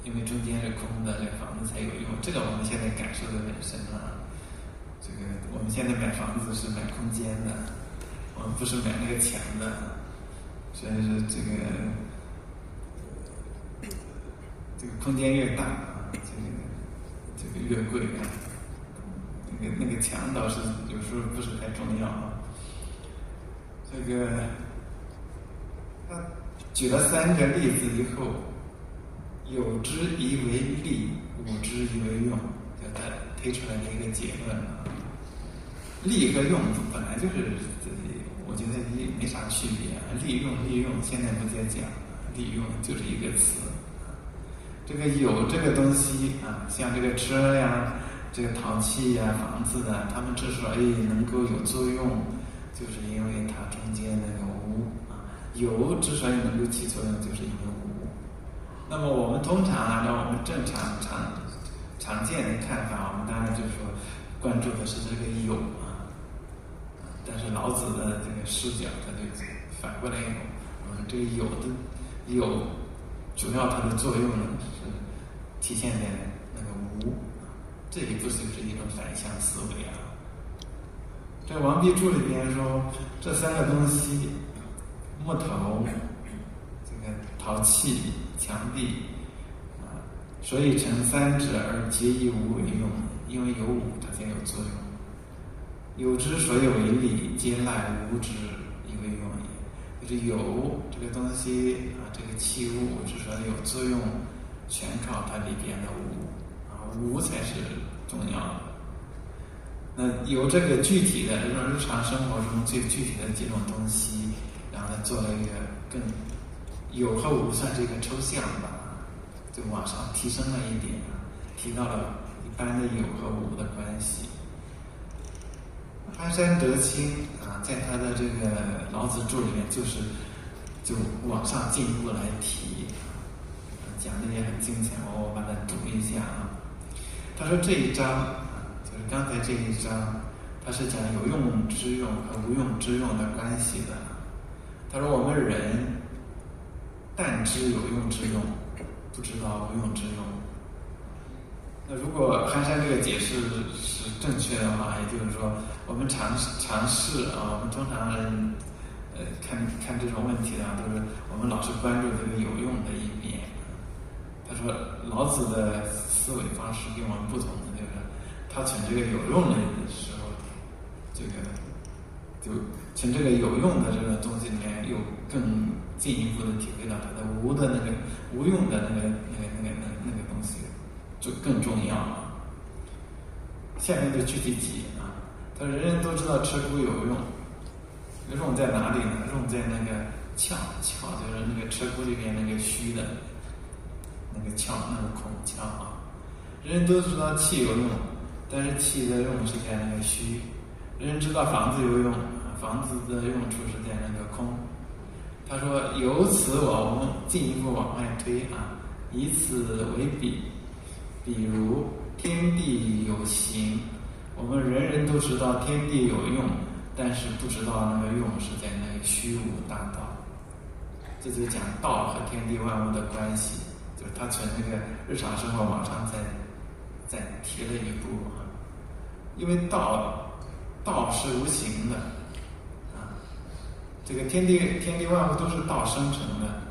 [SPEAKER 2] 因为中间是空的，这个房子才有用。这个我们现在感受的很深啊。这个我们现在买房子是买空间的，我们不是买那个墙的，所以说这个空间越大啊，这个越贵啊。那个墙倒是有时候不是太重要啊。这个他举了3个例子以后，有之以为利，无之以为用，就他推出来的一个结论啊。利和用本来就是我觉得没啥区别啊。利用现在不再讲，利用就是一个词。这个有这个东西啊，像这个车呀，这个陶器呀，房子的，它们之所以能够有作用，就是因为它中间那个无啊。有之所以能够起作用，就是因为无。那么我们通常按照我们正常见的看法，我们当然就是说关注的是这个有啊。但是老子的这个视角，他就反过来用，我们这个有主要它的作用呢是体现在那个无，这一步就是一种反向思维啊。这王弼注里边说，这3个东西，木头、这个陶器、墙壁啊，所以成3者而皆以无为用，因为有无它才有作用。有之所以为利，皆赖无之以为用也。就是有这个东西啊，这个器物之所以有作用，全靠它里边的无啊，无才是重要的。那有这个具体的日常生活中最具体的几种东西，然后他做了一个更有和无算是一个抽象吧，就往上提升了一点，提到了一般的有和无的关系。寒山德清啊，在他的这个老子注里面，就往上进一步来提，讲的也很精彩，我把它读一下啊。他说这一章就是刚才这一章，他是讲有用之用和无用之用的关系的。他说我们人但知有用之用，不知道无用之用。那如果寒山这个解释是正确的话，也就是说，我们尝试啊，我们通常人看这种问题啊，都是我们老是关注这个有用的一面。他说老子的思维方式跟我们不同的，就是他从这个有用的时候，这个就从这个有用的这个东西里面，又更进一步的体会到他的无的那个无用的那个东西。就更重要了。下面就具体举啊，他说人人都知道车箍有用，用在哪里呢？用在那个窍就是那个车箍里面那个虚的那个窍，那个孔窍啊。人人都知道气有用，但是气的用是在那个虚。人人知道房子有用，房子的用处是在那个空。他说由此我们进一步往外推以此为比，比如天地有形，我们人人都知道天地有用，但是不知道那个用是在那个虚无大道。这就讲道和天地万物的关系，就是他从那个日常生活往上再提了一步因为道是无形的这个天地万物都是道生成的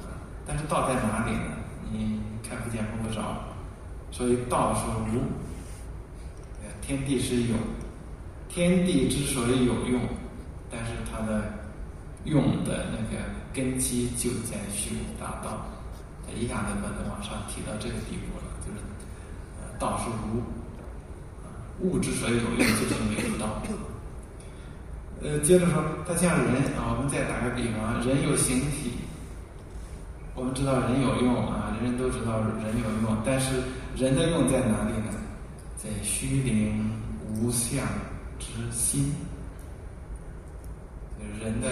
[SPEAKER 2] 但是道在哪里呢？你看不见摸不着，所以道是无，天地是有，天地之所以有用，但是它的用的那个根基就在虚无大道，他一下子把它往上提到这个地步了，就是道是无，物之所以有用，就是因为有道。接着说，它像人我们再打个比方，人有形体，我们知道人有用人人都知道人有用，但是人的用在哪里呢？在虚灵无相之心。人的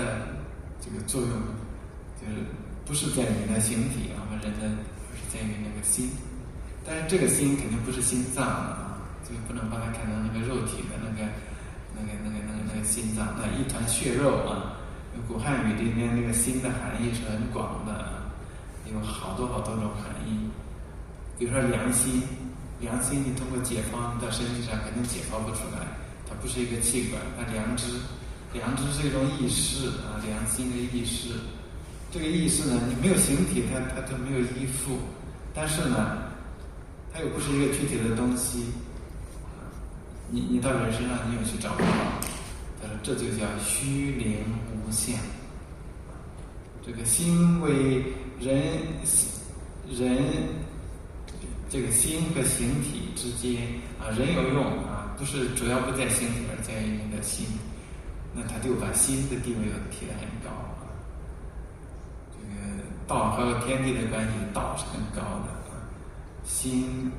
[SPEAKER 2] 这个作用就是不是在你的形体人的而是在于那个心，但是这个心肯定不是心脏这个不能把它看成那个肉体的那个心脏，那一团血肉古汉语里面那个心的含义是很广的有好多种含义。比如说良心你通过解剖到身体上肯定解剖不出来，它不是一个器官。那良知是一种意识良心的意识，这个意识呢，你没有形体它就没有依附，但是呢它又不是一个具体的东西你到人身上你又去找不到，他说这就叫虚灵无相。这个心为人这个心和形体之间人有用不是主要不在形体而在于你的心，那他就把心的地位提得很高这个道和天地的关系，道是更高的心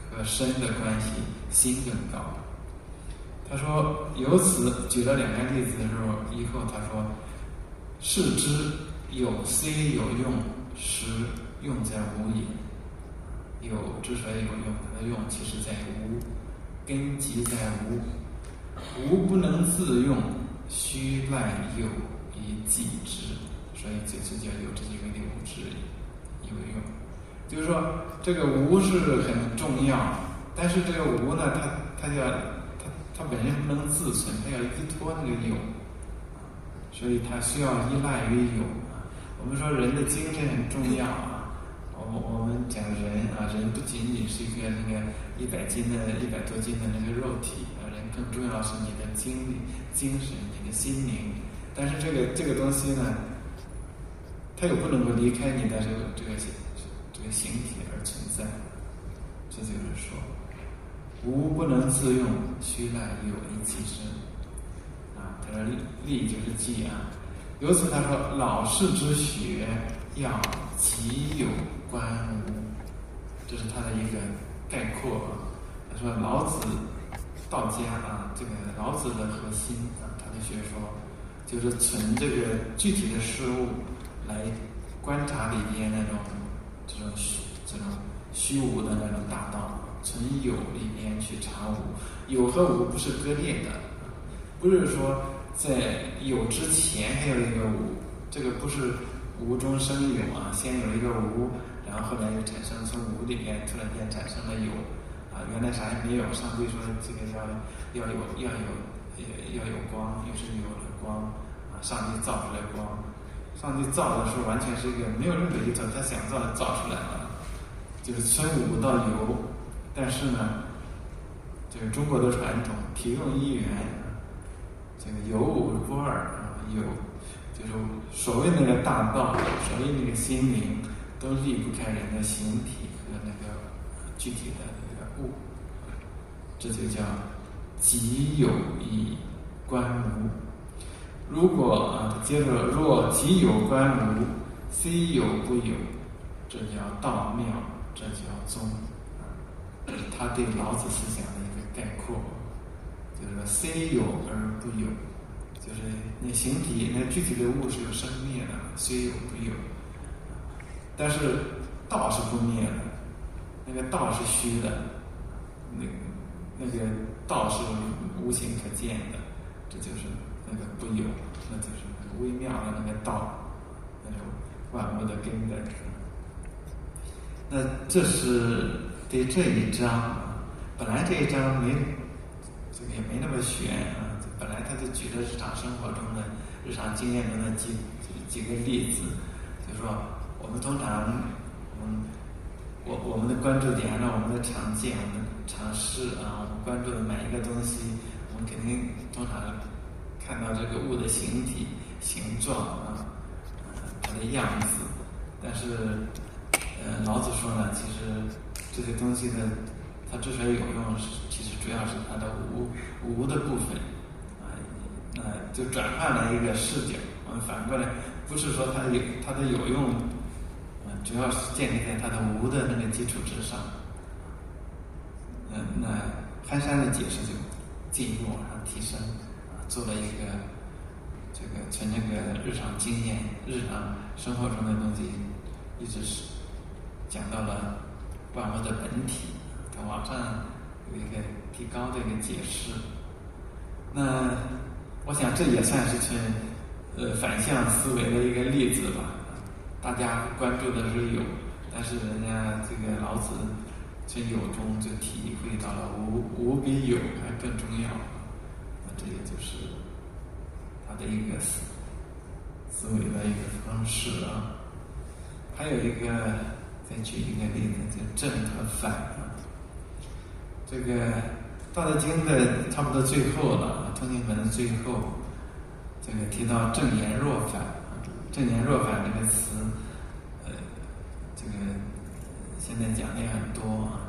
[SPEAKER 2] 和身的关系，心更高。他说由此举了2个例子的时候，以后他说视之有 C 有用，实用在无也。有之所以有用，它的用其实在无，根基在无，无不能自用，须赖有以济之，所以这就叫有之即为利，无之以为用。就是说这个无是很重要，但是这个无呢它本身不能自存，它要依托那个有所以它需要依赖于有我们说人的精神很重要我们讲人人不仅仅是一个那个100多斤的那个肉体人更重要是你的精神，你的心灵。但是这个东西呢，它又不能够离开你的这个形体而存在。这就是说，无不能自用，须赖有以济之。他说利就是济由此他说老氏之学要极有观无，这是他的一个概括他说老子道家这个老子的核心他的学说就是从这个具体的事物来观察里边这种虚无的那种大道，从有里边去查无。有和无不是割裂的，不是说在有之前还有一个无，这个不是无中生有先有一个无，然后后来又产生从无里面突然间产生了有原来啥也没有。上帝说这个要有光，于是有了光上帝造出来光。上帝造的时候完全是一个没有任何依托，他想造就造出来了，就是从无到有。但是呢，这个中国的传统提供一元，这个有无不二有就是所谓那个大道，所谓那个心灵，都离不开人的形体和那个具体的那个物，这就叫极有以观无。如果接着若极有观无，虽有不有，这叫道妙，这叫宗。这是他对老子思想的一个概括，就是说虽有而不有，就是那形体，那具体的物是有生灭的，虽有不有。但是道是不灭的，那个道是虚的，那个道是无形可见的，这就是那个不有，那就是那个微妙的那个道，那种万物的根本。那这是对这一章，本来这一章这个也没那么玄啊，本来他就举了日常生活中的、日常经验中的几个例子，就是说我们通常，我们的关注点，按照我们的常见、我们的常识啊，我们关注的每一个东西，我们肯定通常看到这个物的形体、形状啊，它的样子。但是，老子说呢，其实这些东西呢，它之所以有用，其实主要是它的无的部分啊，就转换了一个视角。我们反过来，不是说它的有用。主要是建立在它的无的那个基础之上。那憨山的解释就进一步往上提升，做了一个这个从那个日常经验、日常生活中的东西，一直是讲到了万物的本体，它往上有一个提高的一个解释。那我想这也算是反向思维的一个例子吧。大家关注的是有，但是人家这个老子从有中就体会到了无比有还更重要。那这也就是他的一个思维的一个方式啊。还有一个，再举一个例子，就正和反啊。这个《道德经》的差不多最后了，通经本的最后，这个提到正言若反。正言若反这个词，这个现在讲的也很多啊。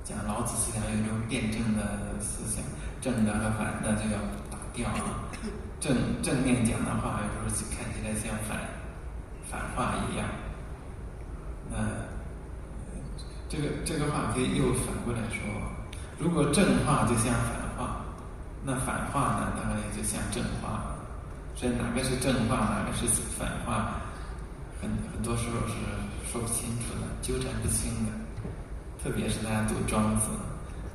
[SPEAKER 2] 讲老子思想有一种辩证的思想，正的和反的就要打掉啊。正面讲的话，有时候看起来像反话一样。这个话可以又反过来说，如果正话就像反话，那反话呢，当然也就像正话了。所以哪个是正话，哪个是反话，很多时候是说不清楚的，纠缠不清的。特别是大家读庄子，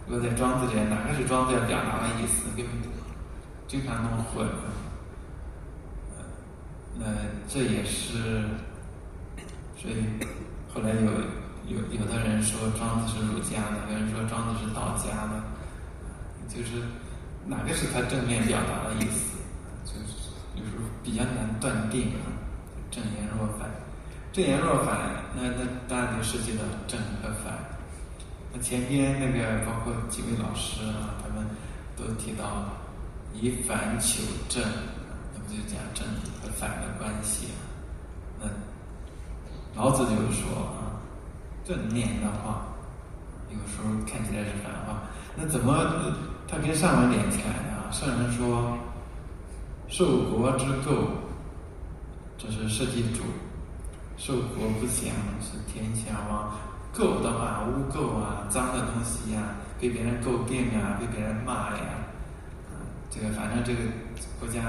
[SPEAKER 2] 如果在庄子里，哪个是庄子要表达的意思，根本经常弄混。那这也是，所以后来有的人说庄子是儒家的，有人说庄子是道家的，就是哪个是他正面表达的意思，就是有时候比较难断定啊。正言若反，正言若反，那当然就涉及到正和反。那前边那个包括几位老师啊，他们都提到以反求正，那不就讲正和反的关系啊？那老子就是说啊，正面的话有时候看起来是反话，那怎么他跟上文连起来的啊？圣人说受国之垢，这是社稷主，受国不祥是天下王。垢的话，污垢啊，脏的东西呀，被别人诟病啊，被别人骂呀，这个反正这个国家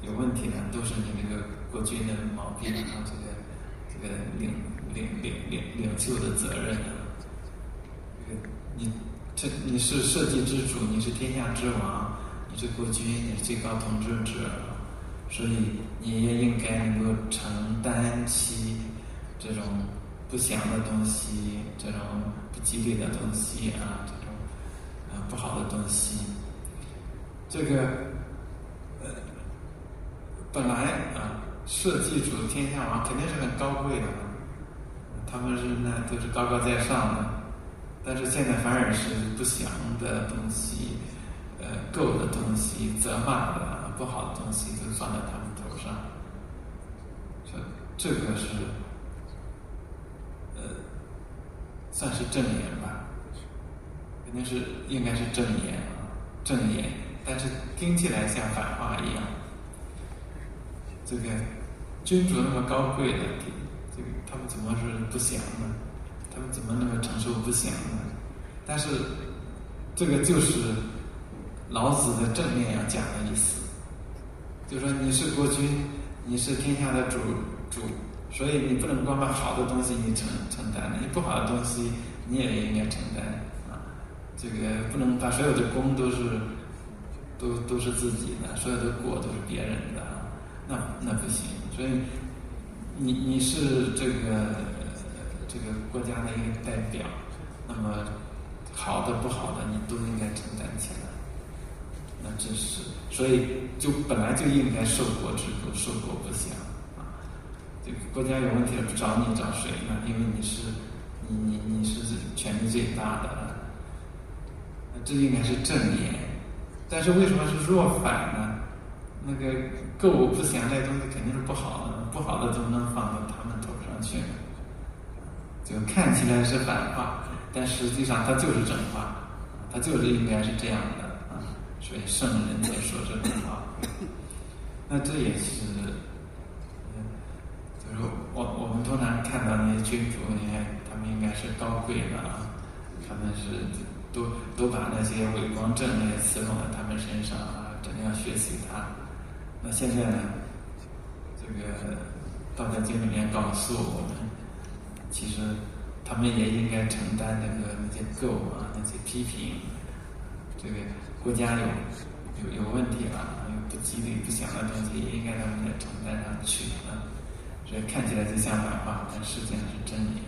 [SPEAKER 2] 有问题的，都是你这个国君的毛病啊，这个领袖的责任啊。你是社稷之主，你是天下之王，你是国君，你是最高统治者，所以你也应该能够承担起这种不祥的东西，这种不吉利的东西啊，这种不好的东西。这个本来啊，社稷主天下王肯定是很高贵的，他们是那都是高高在上的。但是现在反而是不祥的东西，垢的东西、责骂的不好的东西都放在他们头上。这个是算是正言吧，肯定是应该是正言啊，正言，但是听起来像反话一样。这个君主那么高贵的，这个他们怎么是不祥呢？他们怎么能够承受不祥呢？但是这个就是老子的正面要讲的意思。就说你是国君，你是天下的主，所以你不能光把好的东西你承担了，你不好的东西你也应该承担啊。这个不能把所有的功都是自己的，所有的过都是别人的啊，那不行。所以你是这个国家的一个代表，那么好的不好的你都应该承担起来。那这是，所以就本来就应该受国之苦，受国不祥啊。这个国家有问题了，找你找谁呢？因为你是权力最大的，那这应该是正言。但是为什么是若反呢？那个构不祥这东西肯定是不好的，不好的怎么能放到他们头上去呢？就看起来是反话，但实际上它就是正话，它就是应该是这样的啊。所以圣人才说这种话。那这也是，就是我们通常看到那些君主，你看他们应该是高贵的啊，他们是都把那些伟光正那些词用在他们身上啊，真的要学习他。那现在呢，这个《道德经》里面告诉我们，其实他们也应该承担那些垢啊，那些批评。这个国家有问题了，有不吉利不祥的东西，也应该他们来承担上去啊。所以看起来就像反话，但实际上是真理。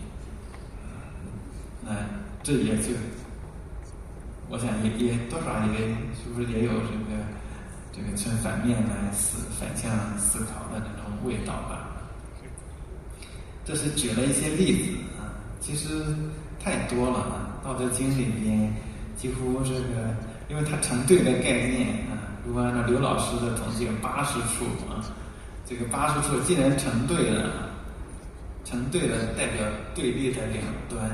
[SPEAKER 2] 那这也就，我想也多少也是不是也有这个从反面来反向思考的这种味道吧。这是举了一些例子啊，其实太多了啊。《道德经》里面几乎这个，因为它成对的概念啊，如果按照刘老师的统计有80处啊，这个80处既然成对了代表对立的两端。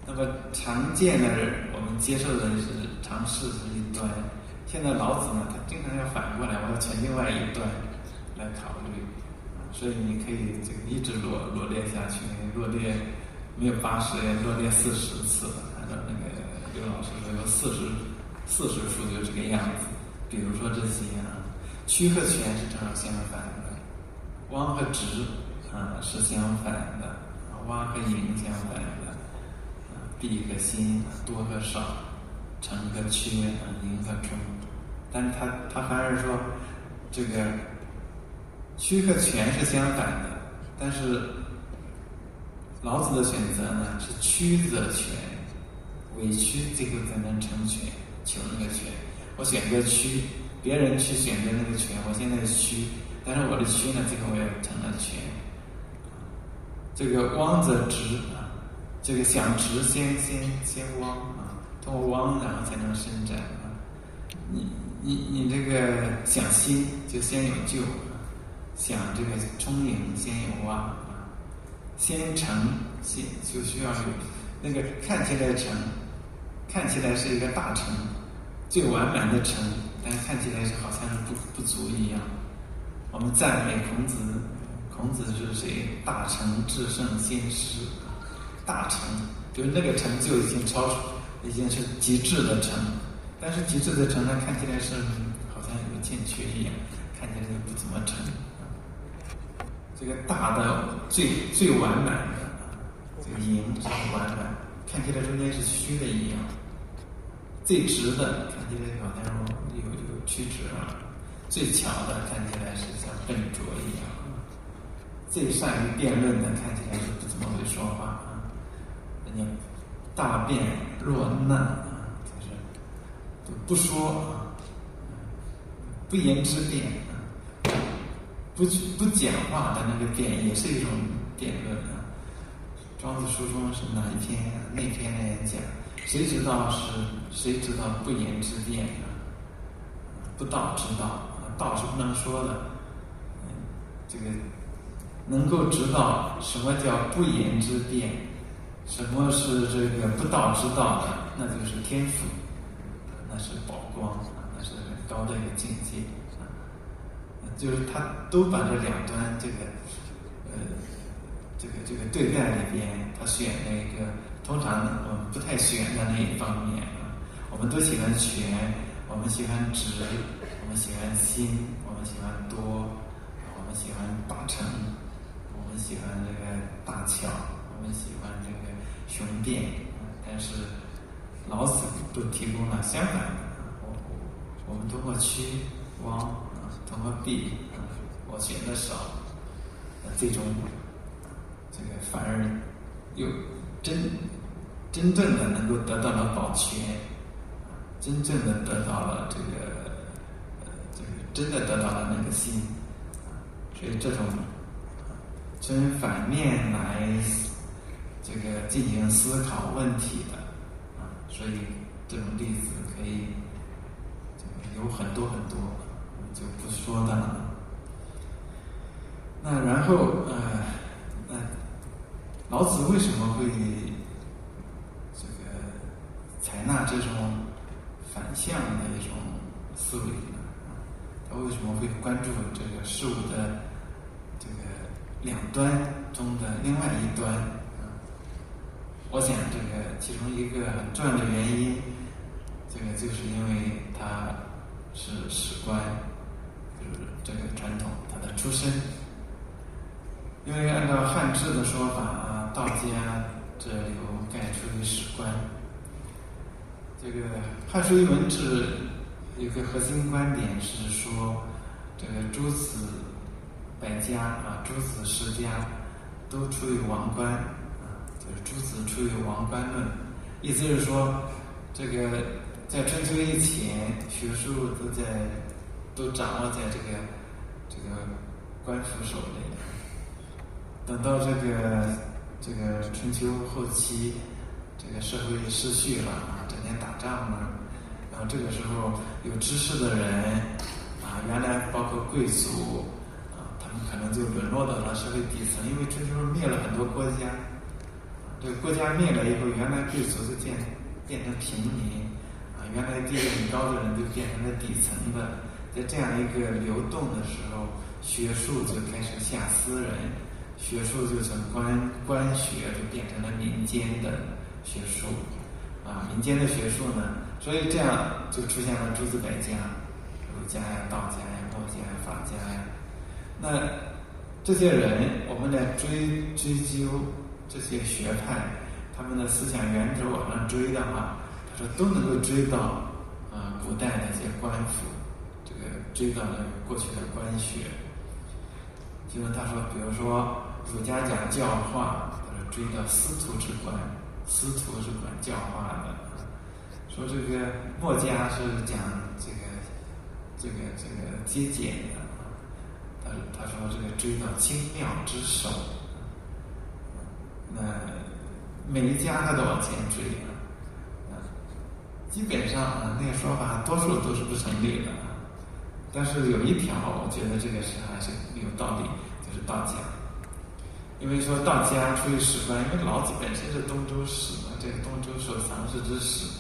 [SPEAKER 2] 那么常见的我们接受的是常识是一端，现在老子呢，他经常要反过来，我要从另外一端来考虑，所以你可以这个一直罗列下去，罗列没有80，也罗列40次，按照那个刘老师说有40处就这个样子。比如说这些啊，曲和全是正好相反的，汪和直啊是相反的，蛙和寅相反的。必和心，多和少，成和缺，盈和中。但是他反而说，这个曲和全是相反的，但是老子的选择呢是曲则全，委屈最后才能成全，求那个全。我选择曲，别人去选择那个全，我现在是曲，但是我的曲呢，最后我要成了全。这个汪则直啊。这个想直先汪啊，通过汪然后才能伸展啊。你这个想新就先有旧啊，想这个充盈先有洼啊，先成先就需要有那个看起来成，看起来是一个大成，最完满的成，但看起来是好像是不足一样。我们赞美孔子是谁？大成至圣先师。大成就是那个成就已经是极致的成，但是极致的成呢，看起来是好像有欠缺一样，看起来又不怎么成。这个大的最完满的，这个盈是完满，看起来中间是虚的一样。最直的看起来好像有曲折啊，最巧的看起来是像笨拙一样，最善于辩论的看起来是不怎么会说话。大辩若难啊，就是不说啊，不言之辩啊，不讲话的那个辩也是一种辩论啊。庄子书中是哪一篇啊？那篇来讲，谁知道不言之辩啊？不道之道啊，道是不能说的。这个能够知道什么叫不言之辩。什么是这个不道之道的？那就是天赋，那是宝光，那是很高的一个境界啊。就是他都把这两端这个对待里边，他选那个通常我们不太选的那一方面啊。我们都喜欢全我们喜欢直，我们喜欢新，我们喜欢多，我们喜欢大成，我们喜欢这个大巧，我们喜欢这个雄辩。但是老子都提供了相反的，我们通过曲汪，通过避，我选的少，最终这个反而又真正的能够得到了保全，真正的得到了这个真的得到了那个心，所以这种从反面来这个进行思考问题的所以这种例子可以有很多很多，我就不说的了。那然后老子为什么会这个采纳这种反向的一种思维呢？他为什么会关注这个事物的这个两端中的另外一端？我想这个其中一个很重要的原因，这个就是因为他是史官，就是这个传统他的出身。因为按照汉制的说法道家这流盖出于史官。这个《汉书艺文志》有个核心观点是说，这个诸子百家诸子十家都出于王官就是诸子出于王官论，意思是说，这个在春秋以前，学术都掌握在这个官府手里。等到这个春秋后期，这个社会失序了整天打仗了，然后这个时候有知识的人原来包括贵族他们可能就沦落到了社会底层，因为春秋灭了很多国家，这个国家灭了以后，原来贵族就变成平民原来地位很高的人就变成了底层的，在这样一个流动的时候，学术就开始下私人。学术就从官学就变成了民间的学术民间的学术呢，所以这样就出现了诸子百家，儒家呀、道家呀、墨家呀、法家呀。那这些人，我们来追究这些学派，他们的思想源头往上追的话，他说都能够追到古代的一些官府，这个追到了过去的官学。就是他说，比如说儒家讲教化，追到司徒之官，司徒是管教化的。说这个墨家是讲这个节俭的，他说这个追到精妙之首。那每一家他都往前追基本上那个说法多数都是不成立的。但是有一条，我觉得这个还是有道理，就是道家。因为说道家出于史官，因为老子本身是东周史嘛，这个东周受藏氏之史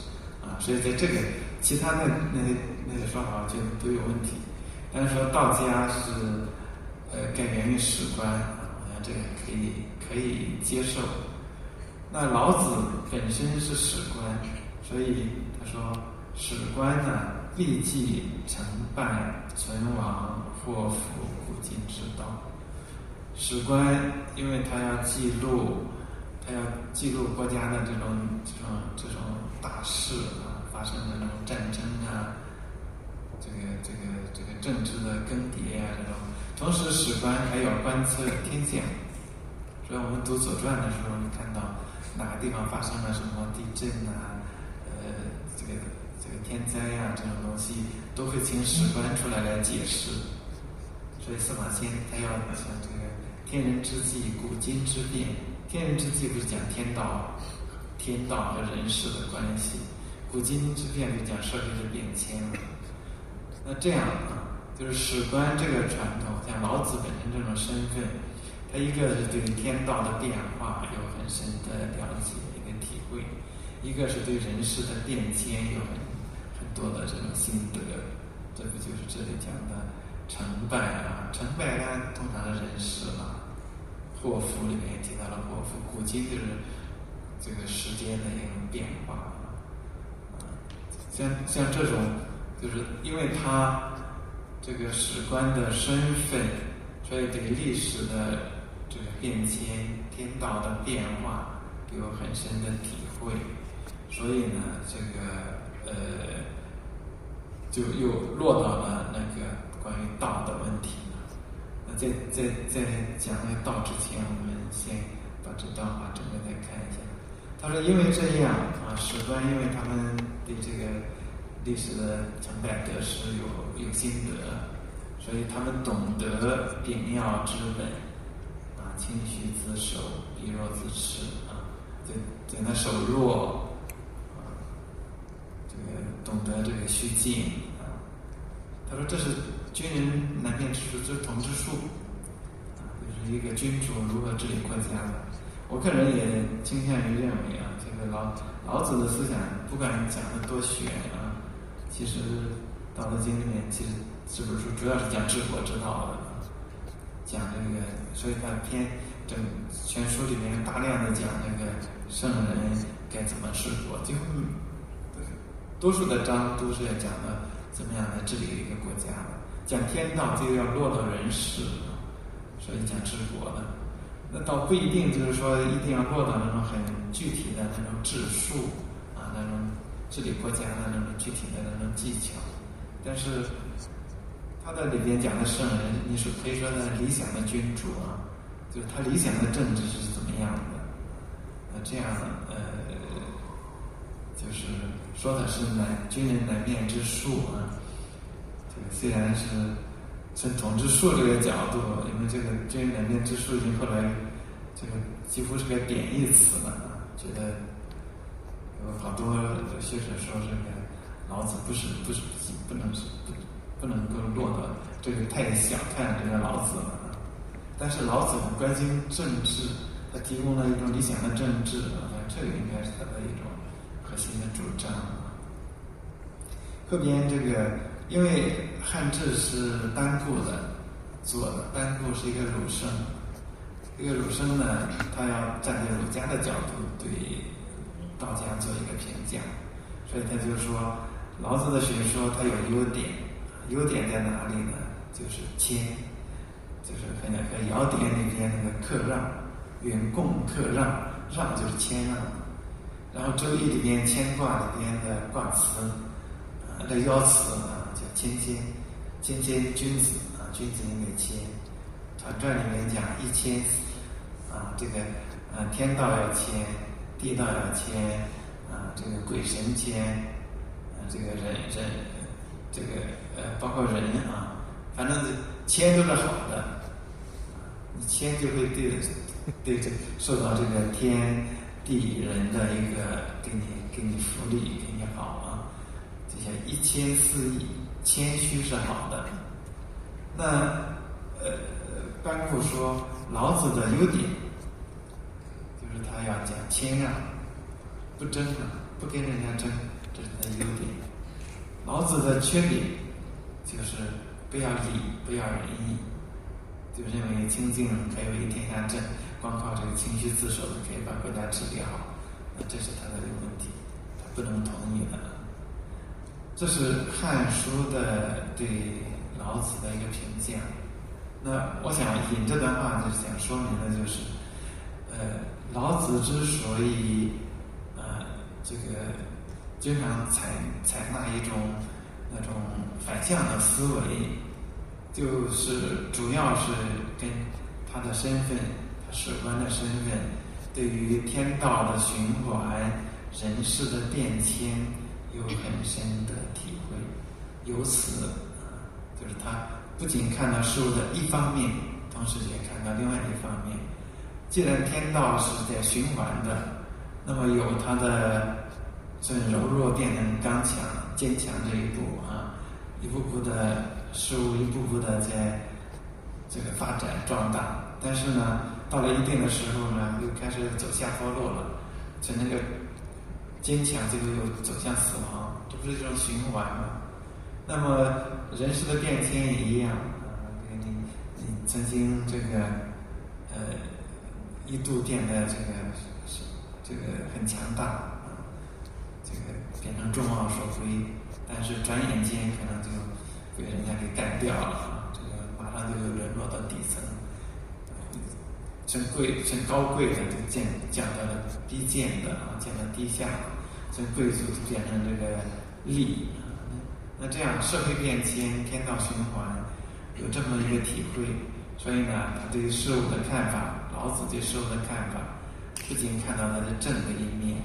[SPEAKER 2] 所以在这个其他的那个说法，我觉得都有问题。但是说道家是该源于史官好像这个可以接受。那老子本身是史官，所以他说史官呢，立纪成败存亡祸福古今之道。史官因为他要记录国家的这种大事发生的这种战争这个政治的更迭这种。同时史官还要观测天象，所以我们读《左传》的时候，你看到哪个地方发生了什么地震这个天灾这种东西，都会请史官出来解释。所以司马迁他要讲这个天人之际，古今之变。天人之际不是讲天道和人事的关系，古今之变就讲社会的变迁了。那这样就是史官这个传统，像老子本身这种身份，他一个是对天道的变化有很深的了解一个体会，一个是对人事的变迁有很多的这种心得。这不就是这里讲的成败成败通常是人事祸福里面也提到了祸福，古今就是这个时间的一种变化像这种就是因为他这个史官的身份，所以对历史的这个变迁、天道的变化有很深的体会，所以呢，这个就又落到了那个关于道的问题了。那在讲那个道之前，我们先把这段话整个再看一下。他说：“因为这样啊，史官因为他们对这个历史的成败得失有心得，所以他们懂得秉要之本啊，清虚自守，逼弱自持啊，对那守弱啊，这个懂得这个虚静啊。他说这是军人难辨之术，这是统治术啊，就是一个君主如何治理国家的。我个人也倾向于认为啊，这个老子的思想，不管讲的多玄啊，其实《道德经》里面其实这本书主要是讲治国之道的，讲这个，所以它全书里面大量的讲这个圣人该怎么治国，几乎多数的章都是要讲的怎么样来治理一个国家的。讲天道就要落到人世，所以讲治国的。那倒不一定就是说一定要落到那种很具体的那种治术啊，那种治理国家的那种具体的那种技巧，但是他的里边讲的圣人，你是可以说他理想的君主啊，就是他理想的政治是怎么样的？这样就是说的是军人难辨之术啊。这个虽然是从统治术这个角度，因为这个军人难辨之术已经后来这个几乎是个贬义词了啊，觉得有好多学者说这个老子不能够落到这个太小看这个老子了。但是老子很关心政治，他提供了一种理想的政治啊，这个应该是他的一种核心的主张。后边这个，因为汉字是单固的做的，单固是一个儒生，这个儒生呢，他要站在儒家的角度对道家做一个评价，所以他就说老子的学说它有优点，优点在哪里呢？就是谦，就是和尧典里边那个克让，允共克让，让就是谦让。然后周易里边谦卦里边的卦辞，这爻辞啊叫谦谦，谦谦君子啊，君子应该谦。传传里面讲一谦啊，这个天道要谦，地道要谦啊，这个鬼神谦，这个人这个包括人啊，反正谦都是好的，你谦就会对这受到这个天地人的一个给你福利，给你好啊，这些一谦四义，谦虚是好的。那班固说老子的优点就是他要讲谦让，不争啊，不跟人家争，这是他的优点。老子的缺点就是不要礼，不要仁义，就认为清净可以为天下正，光靠这个清虚自守可以把国家治理好，那这是他的一个问题，他不能同意的。这是《汉书》的对老子的一个评价。那我想引这段话就是想说明的就是，老子之所以这个经常采纳一种那种反向的思维，就是主要是跟他的身份，他史官的身份，对于天道的循环、人事的变迁有很深的体会。由此就是他不仅看到事物的一方面，同时也看到另外一方面。既然天道是在循环的，那么有它的从柔弱变成刚强、坚强这一步啊，一步步的事物，一步步的在这个发展壮大。但是呢，到了一定的时候呢，又开始走下坡路了，从那个坚强最后又走向死亡，这不是这种循环吗？那么人事的变迁也一样啊，你曾经这个一度变得这个很强大啊，这个变成众望所归，但是转眼间可能就被人家给干掉了，这个马上就有人落到底层，从高贵的就降到了低贱的降到低下，从贵族就变成这个吏。那这样社会变迁，天道循环，有这么一个体会，所以呢，他对事物的看法，老子对事物的看法，不仅看到它的正的一面，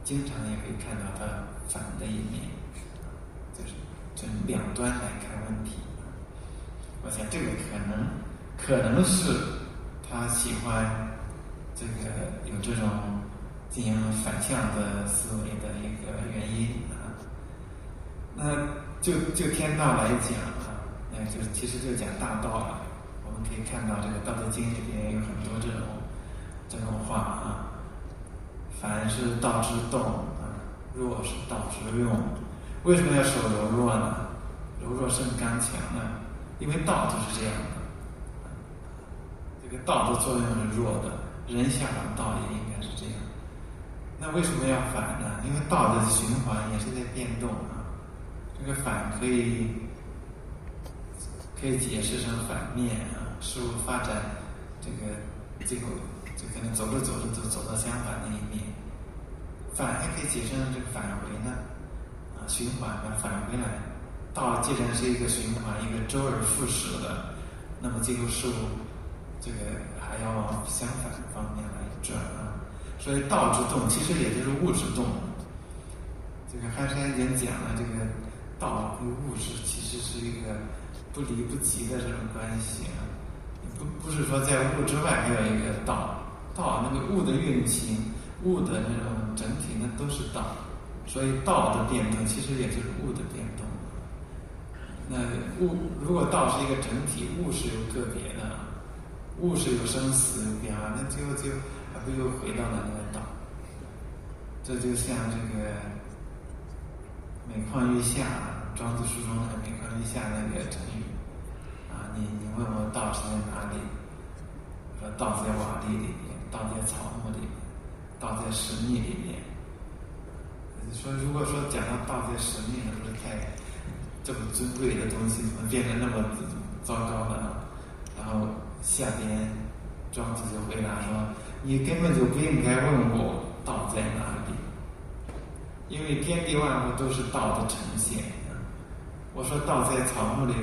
[SPEAKER 2] 经常也会看到它反的一面，就是从两端来看问题。我想这个可能是他喜欢这个有这种进行反向的思维的一个原因啊。那就天道来讲啊，那就其实就讲大道了。我们可以看到这个《道德经》里边有很多这种话啊，凡是道之动啊，弱是道之用。为什么要守柔弱呢？柔弱胜刚强呢？因为道就是这样的。这个道的作用是弱的，人下了道也应该是这样。那为什么要反呢？因为道的循环也是在变动啊。这个反可以解释成反面啊，事物发展这个可能走着走着就走到相反的一面。反还可以解释成这个返回呢，啊，循环呢，返回来。道既然是一个循环，一个周而复始的，那么这个事物这个还要往相反的方面来转啊。所以道之动其实也就是物之动。这个憨山已经讲了，这个道与物质其实是一个不离不弃的这种关系啊。不是说在物之外还有一个道，那个物的运行，物的那种整体，那都是道。所以道的变动其实也就是物的变动。那物如果道是一个整体，物是有个别的，物是有生死有变化，那最后不又回到了那个道。这就像这个每况愈下，庄子书中的每况愈下那个成语啊，你问我道是在哪里？说道在瓦砾里面，道在草木里面，道在石砾里面。说如果说讲到道在石砾，那不是太这么尊贵的东西，怎么变得那么糟糕了？然后下边庄子就回答说：“你根本就不应该问我道在哪里，因为天地万物都是道的呈现。我说道在草木里的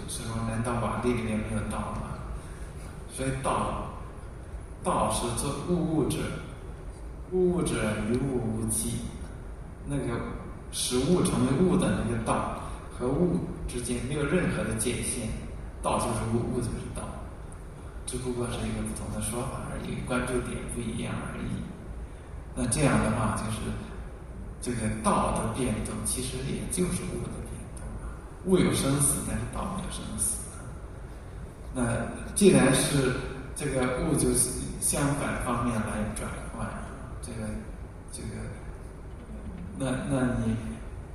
[SPEAKER 2] 时候，难道瓦砾里面没有道吗？所以道是做物者，物者于物无迹。那个使物成为物的那个道。”和物之间没有任何的界限，道就是物，物就是道，只不过是一个不同的说法而已，关注点不一样而已。那这样的话，就是这个道的变动，其实也就是物的变动。物有生死，但是道没有生死。那既然是这个物，就是相反方面来转换，那你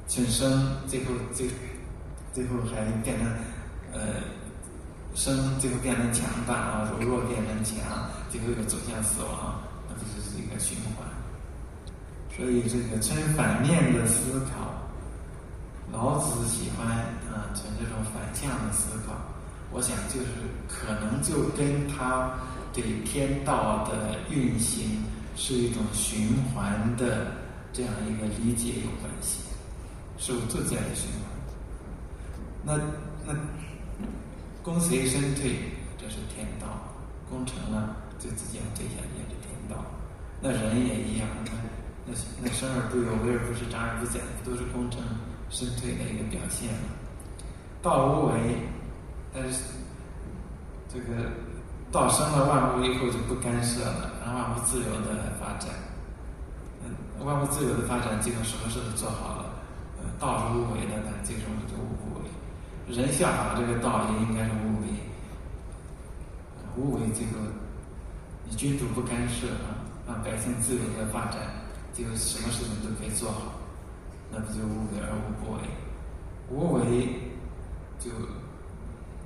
[SPEAKER 2] 请生最后还变成生最后变成强大啊，柔弱变成强，最后又走向死亡，那不就是一个循环？所以这个从反面的思考，老子喜欢从这种反向的思考，我想就是可能就跟他对天道的运行是一种循环的这样一个理解有关系，是无自在的循环。那功遂身退，这是天道；功成了，就自己要退下，也是天道。那人也一样，那生而不有，为而不恃，长而不宰，都是功成身退的一个表现。道无为，但是这个道生了万物以后就不干涉了，让万物自由的发展。万物自由的发展，这种什么事都做好了。道是无为的，但最终是无不为。人效法这个道也应该是无为。无为这个，你君主不干涉让百姓自由的发展，就什么事情都可以做好，那不就无为而无不为？无为就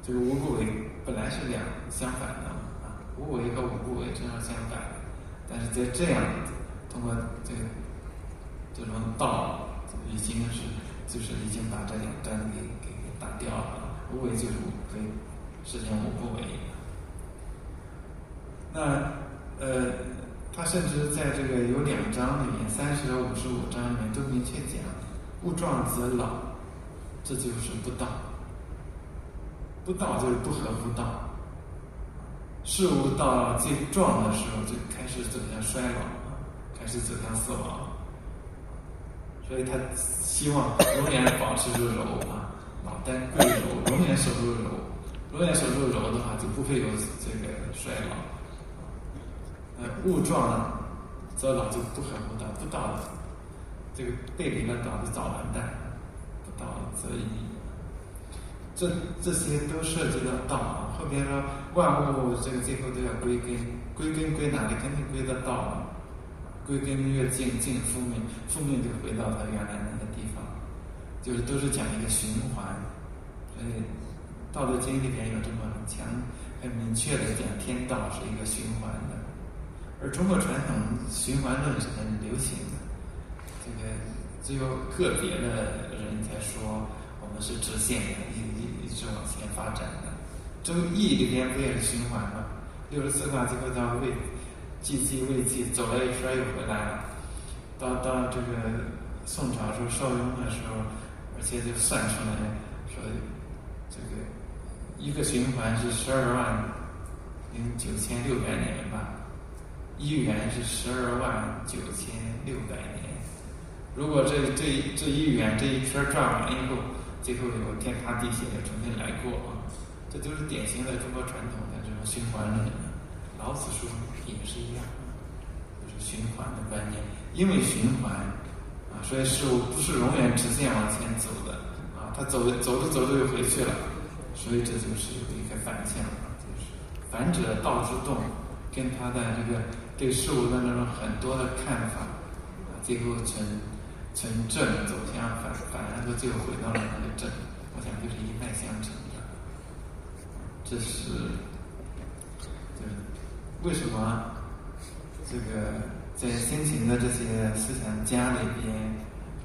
[SPEAKER 2] 这个无不为本来是两相反的无为和无不为正好相反，但是在这样通过这种道已经是就是已经把这两端给打掉了，无为就是无非，世间无不为。那他甚至在这个有2章里面，30和55章里面都明确讲，物壮则老，这就是不道。不道就是不合乎道。事物到最壮的时候，就开始走向衰老，开始走向死亡。所以他希望永远保持住柔啊，老丹贵柔，永远守住柔，永远守住柔的话，就不会有这个衰老。物壮则老就不合乎道，不道的这个背离了道就早完蛋，不道则已。这些都涉及到道啊。后边说万物这个最后都要归根，归根归哪里？肯定归到道了。归根越尽，尽负面，负面就回到它原来那个地方，就是都是讲一个循环。所以《道德经》里面有这么很明确的讲，天道是一个循环的。而中国传统循环论是很流行的，这个只有个别的人才说我们是直线的，一直往前发展的。周易里边不也是循环吗？64卦最后到既未既走了一圈又回来了。到这个宋朝时候邵雍的时候，而且就算出来说，这个一个循环是129600年吧，一元是129600年。如果这一元这一圈转完以后，最后有天塌地陷又重新来过啊，这就是典型的中国传统的这种循环论。老子说也是一样，就是循环的观念。因为循环啊，所以事物不是永远直线往前走的啊，它走着又回去了，所以这就是有一个反向啊，就是反者道之动，跟他的这个对事物的那种很多的看法啊，最后从正走向反，然后最后回到了那个正，我想就是一脉相承的。这是就是为什么这个在先秦的这些思想家里边，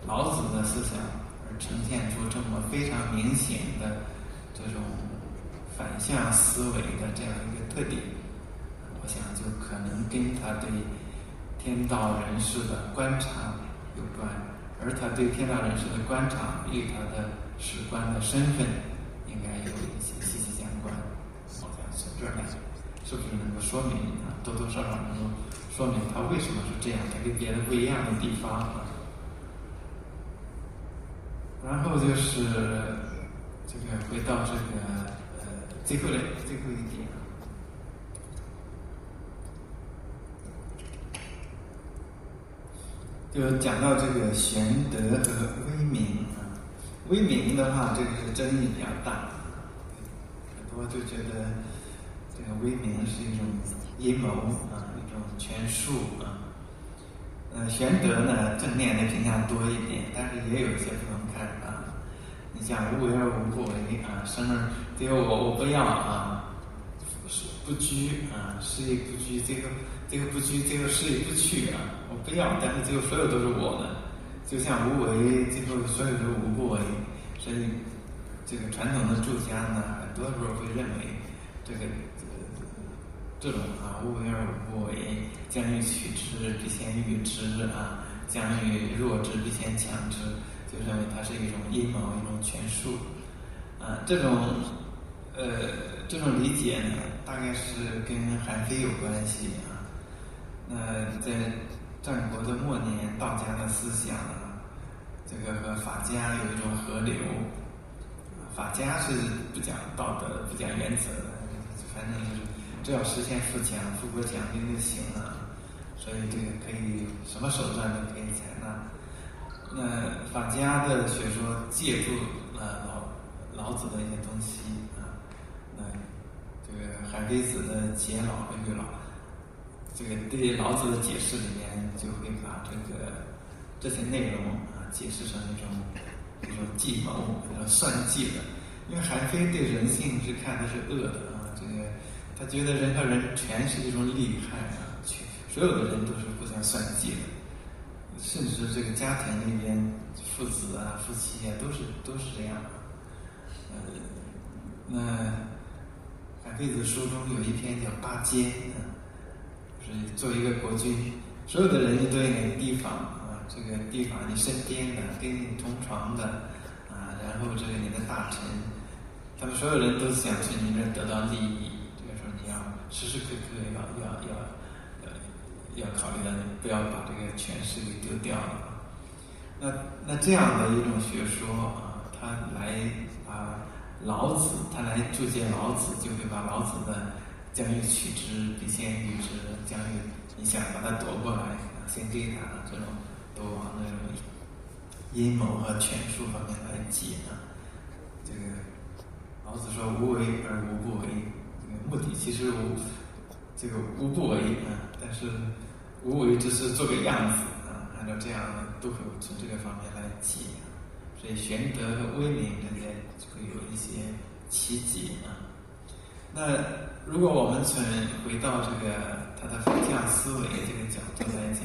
[SPEAKER 2] 老子的思想而呈现出这么非常明显的这种反向思维的这样一个特点，我想就可能跟他对天道人事的观察有关，而他对天道人事的观察与他的史官的身份应该有一些息息相关。我想从这儿来，是不是能够说明啊？多多少少能够说明他为什么是这样，他跟别人不一样的地方啊。然后就是这个回到这个最后一点啊，就讲到这个玄德和威名啊。威名的话，这个是争议比较大，很多就觉得这个威名是一种阴谋啊，一种权术啊。玄德呢，正面的评价多一点，但是也有一些不同看法。你像无为而无不为啊，生而只有我不要啊，不居啊，事业不居，这个不居，这个事业不去啊，我不要，但是最后所有都是我的。就像无为，最后所有都无不为。所以这个传统的儒家呢，很多时候会认为这种啊，无为而无不为，将欲取之，必先予之啊，将欲弱之，必先强之，就认为它是一种阴谋，一种权术啊。这种理解呢，大概是跟韩非有关系啊。那在战国的末年，道家的思想啊，这个和法家有一种合流。法家是不讲道德、不讲原则的，反正就是只要实现富强、富国强兵就行了。所以这个可以什么手段都可以采纳。那法家的学说借助老子的一些东西啊，那这个韩非子的解老和喻老，这个对老子的解释里面就会把这些内容啊解释成一种计谋、算计的。因为韩非对人性是看的是恶的啊，这个他觉得人和人全是一种利害啊，所有的人都是互相算计的，甚至这个家庭里边父子啊、夫妻啊，都是这样的。那海费子书中有一篇叫八监，就是作为一个国君，所有的人就对那个地方啊，这个地方你身边的、跟你同床的啊，然后这个你的大臣，他们所有人都想从你那儿得到利益。这个时候你要时时刻刻要考虑到，你不要把这个权势给丢掉了。那这样的一种学说啊，他来老子，他来注解老子，就会把老子的将欲取之，必先予之，将欲你想把它夺过来，先给他，这种都往那种阴谋和权术方面来解啊。这个老子说无为而无不为，这个目的其实无不为啊，但是无为只是做个样子啊，按照这样都会从这个方面来解。所以玄德和威名之间会有一些奇解啊。那如果我们回到这个他的反向思维这个角度来讲，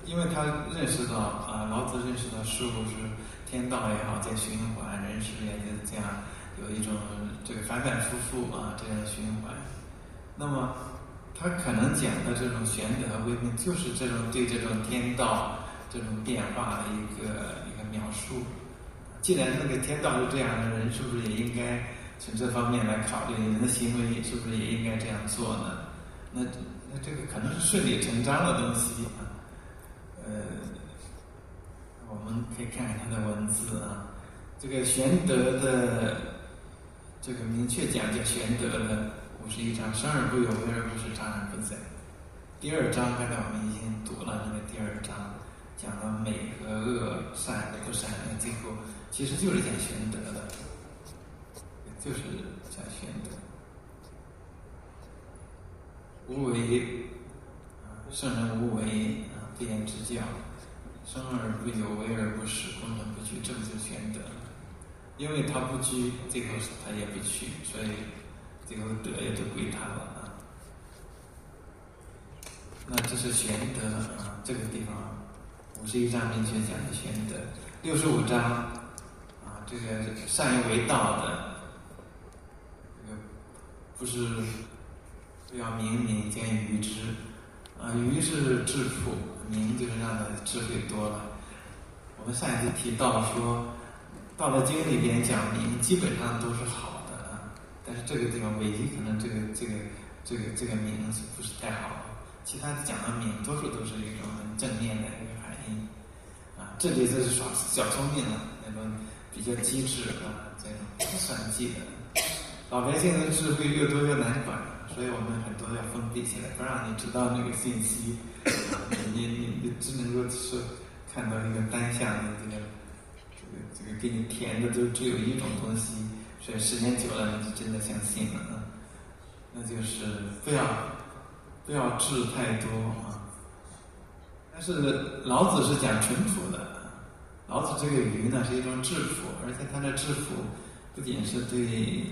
[SPEAKER 2] 因为他认识到老子认识到事物是天道也好在循环，人世也是这样有一种这个反反复复这样循环。那么他可能讲的这种玄德和威名，就是这种对这种天道这种变化的一个描述。既然那个天道是这样的，人是不是也应该从这方面来考虑，人的行为是不是也应该这样做呢？那这个可能是顺理成章的东西啊。我们可以看看他的文字啊。这个玄德的这个明确讲叫玄德的51章，生而不有，为而不恃，长而不宰。第2章刚才我们已经读了那个第2章，讲到美和恶、善和不善，最后其实就是讲玄德的，就是讲玄德。无为圣人无为不言之教，生而不有，为而不恃，功成不居，这就是玄德。因为他不居，最后他也不去，所以最后德也都归他了那这是玄德这个地方51章明确讲的玄德。65章这个善有为道的，这个不是不要明明兼愚之愚是质朴，明就是让他智慧多了。我们上一次提到说，《道德经》里边讲明基本上都是好的但是这个地方唯一可能这个明是不是太好，其他讲的明多数都是一种很正面的一个含义这里就是耍小聪明了，那种比较机智这种算计的。老百姓的智慧越多越难管，所以我们很多要封闭起来，不让你知道那个信息你只能够是看到一个单向的这个给你填的就只有一种东西，所以时间久了你就真的相信了那就是不要智太多但是老子是讲淳朴的，老子这个愚呢是一种质朴，而且他的质朴不仅是对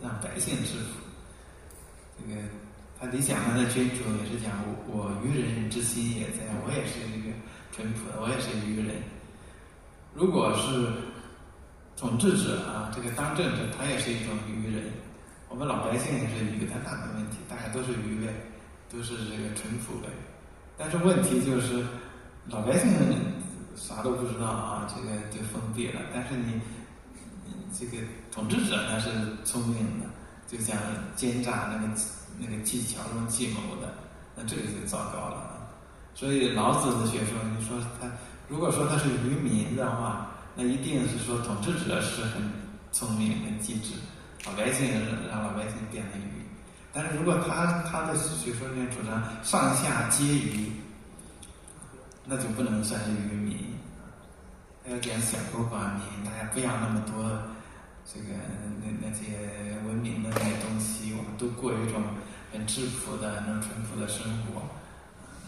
[SPEAKER 2] 让百姓质朴，这个他理想中的君主也是讲我愚人之心也在，我也是一个淳朴的，我也是愚人。如果是统治者这个当政者他也是一种愚人，我们老百姓也是愚，他大没问题，大家都是愚类，都是这个淳朴类。但是问题就是老百姓啥都不知道这个就封闭了，但是你这个统治者他是聪明的，就想奸诈那个技巧中计谋的，那这个就糟糕了所以老子的学说，你说他如果说他是愚民的话，那一定是说统治者是很聪明很机智，老百姓让老百姓变得愚。但是如果他的学说里面主张上下皆愚，那就不能算是愚民。他要讲小国寡民，大家不要那么多这个那些文明的那些东西，我们都过一种很质朴的、很淳朴的生活。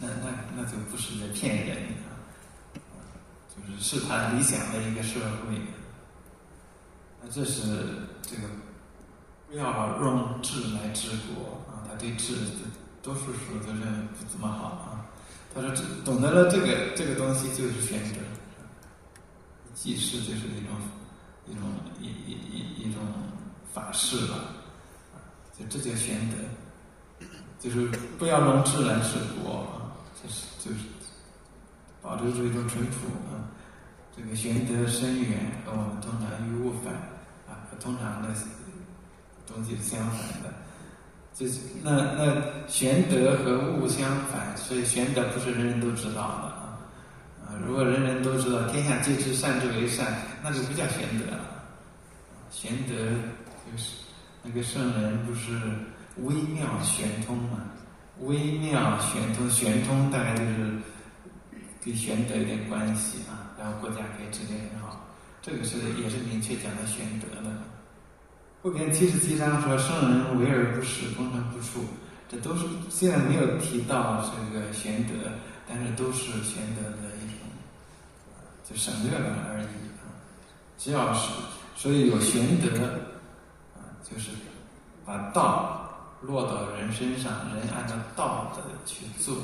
[SPEAKER 2] 那就不是在骗人就是他理想的一个社会。那这是这个不要用智来治国他对智多数时候都认为不怎么好他说懂得了这个东西就是玄德。济世就是一种法事了，就这叫玄德，就是不要弄自然是国啊，就是保持住一种淳朴啊。这个玄德深远和我们通常与物反啊，和通常的东西是相反的。就是那玄德和物相反，所以玄德不是人人都知道的啊。如果人人都知道天下皆知善之为善，那就不叫玄德了。玄德就是那个圣人不是微妙玄通嘛？微妙玄通，玄通大概就是跟玄德有点关系啊，然后国家可以治理很好，这个也是明确讲的玄德的。后边77章说圣人为而不恃，功成不处，这都是虽然没有提到这个玄德，但是都是玄德的一种，就省略了而已啊。只要是所以有玄德啊，就是把道落到人身上，人按照道的去做。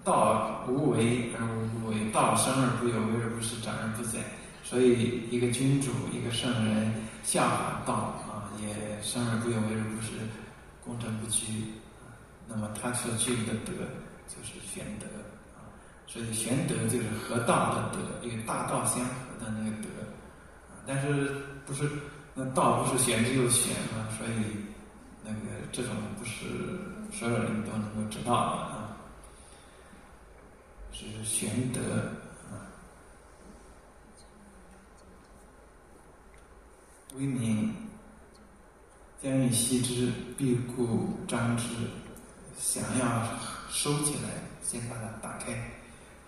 [SPEAKER 2] 道无为而无不为，道生而不有，为而不恃，长而不宰。所以一个君主，一个圣人效法道啊，也生而不有，为而不恃，功成不居。那么他所具的德就是玄德啊。所以玄德就是合道的德，一个大道相合的那个德啊。但是不是那道不是玄之又玄嘛？所以那个这种不是所有人都能够知道的啊。是玄德啊，威名将欲息之，必固张之。想要收起来，先把它打开；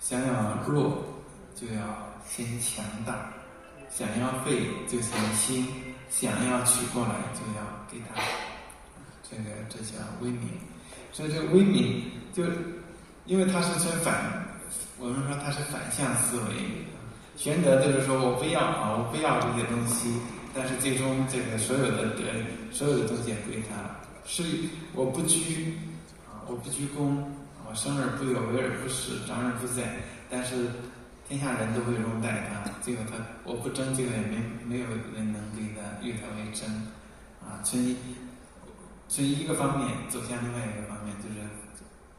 [SPEAKER 2] 想要弱，就要先强大；想要废，就先兴；想要取过来，就要给它。这叫威名。所以这个威名，就因为它是成反。我们说它是反向思维，玄德就是说我不要这些东西，但是最终这个所有的德，所有的东西也归他，是我不居啊，我不居功，我生而不有，为而不恃，长而不宰，但是天下人都会拥戴他，结果我不争，这个也没有人能给他与他为争啊，从一个方面走向另外一个方面，就是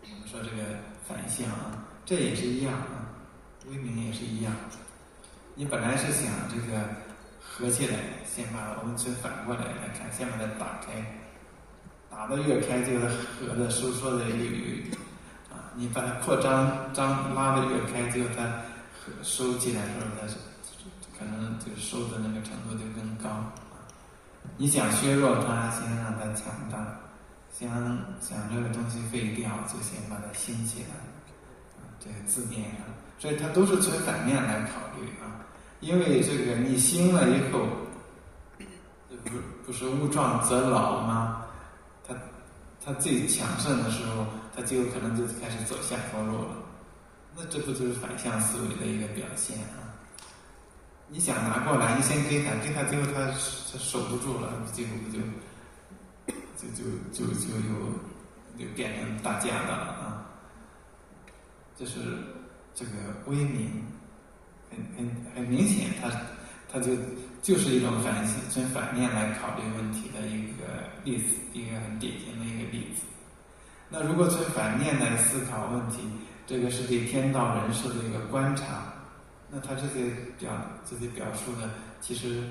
[SPEAKER 2] 我们说这个反向啊。这也是一样啊，威名也是一样。你本来是想这个合起来，先把我们先反过来看，先把它打开，打得越开，这个合的收缩的越啊，你把它扩张拉得越开，结果它收起来的时候，它可能就收的那个程度就更高啊。你想削弱它，先让它强大，想这个东西废掉，就先把它兴起来。这个字面啊，所以它都是从反面来考虑啊。因为这个你兴了以后，这不是物壮则老吗？它最强盛的时候，它就有可能就开始走下坡路了。那这不就是反向思维的一个表现啊？你想拿过来，你先给他，最后他守不住了，结果不就变成打架的了啊？这是这个威名，很明显，它就是一种从反面来考虑问题的一个例子，一个很典型的一个例子。那如果从反面来思考问题，这个是对天道人事的一个观察，那他这些表述的，其实，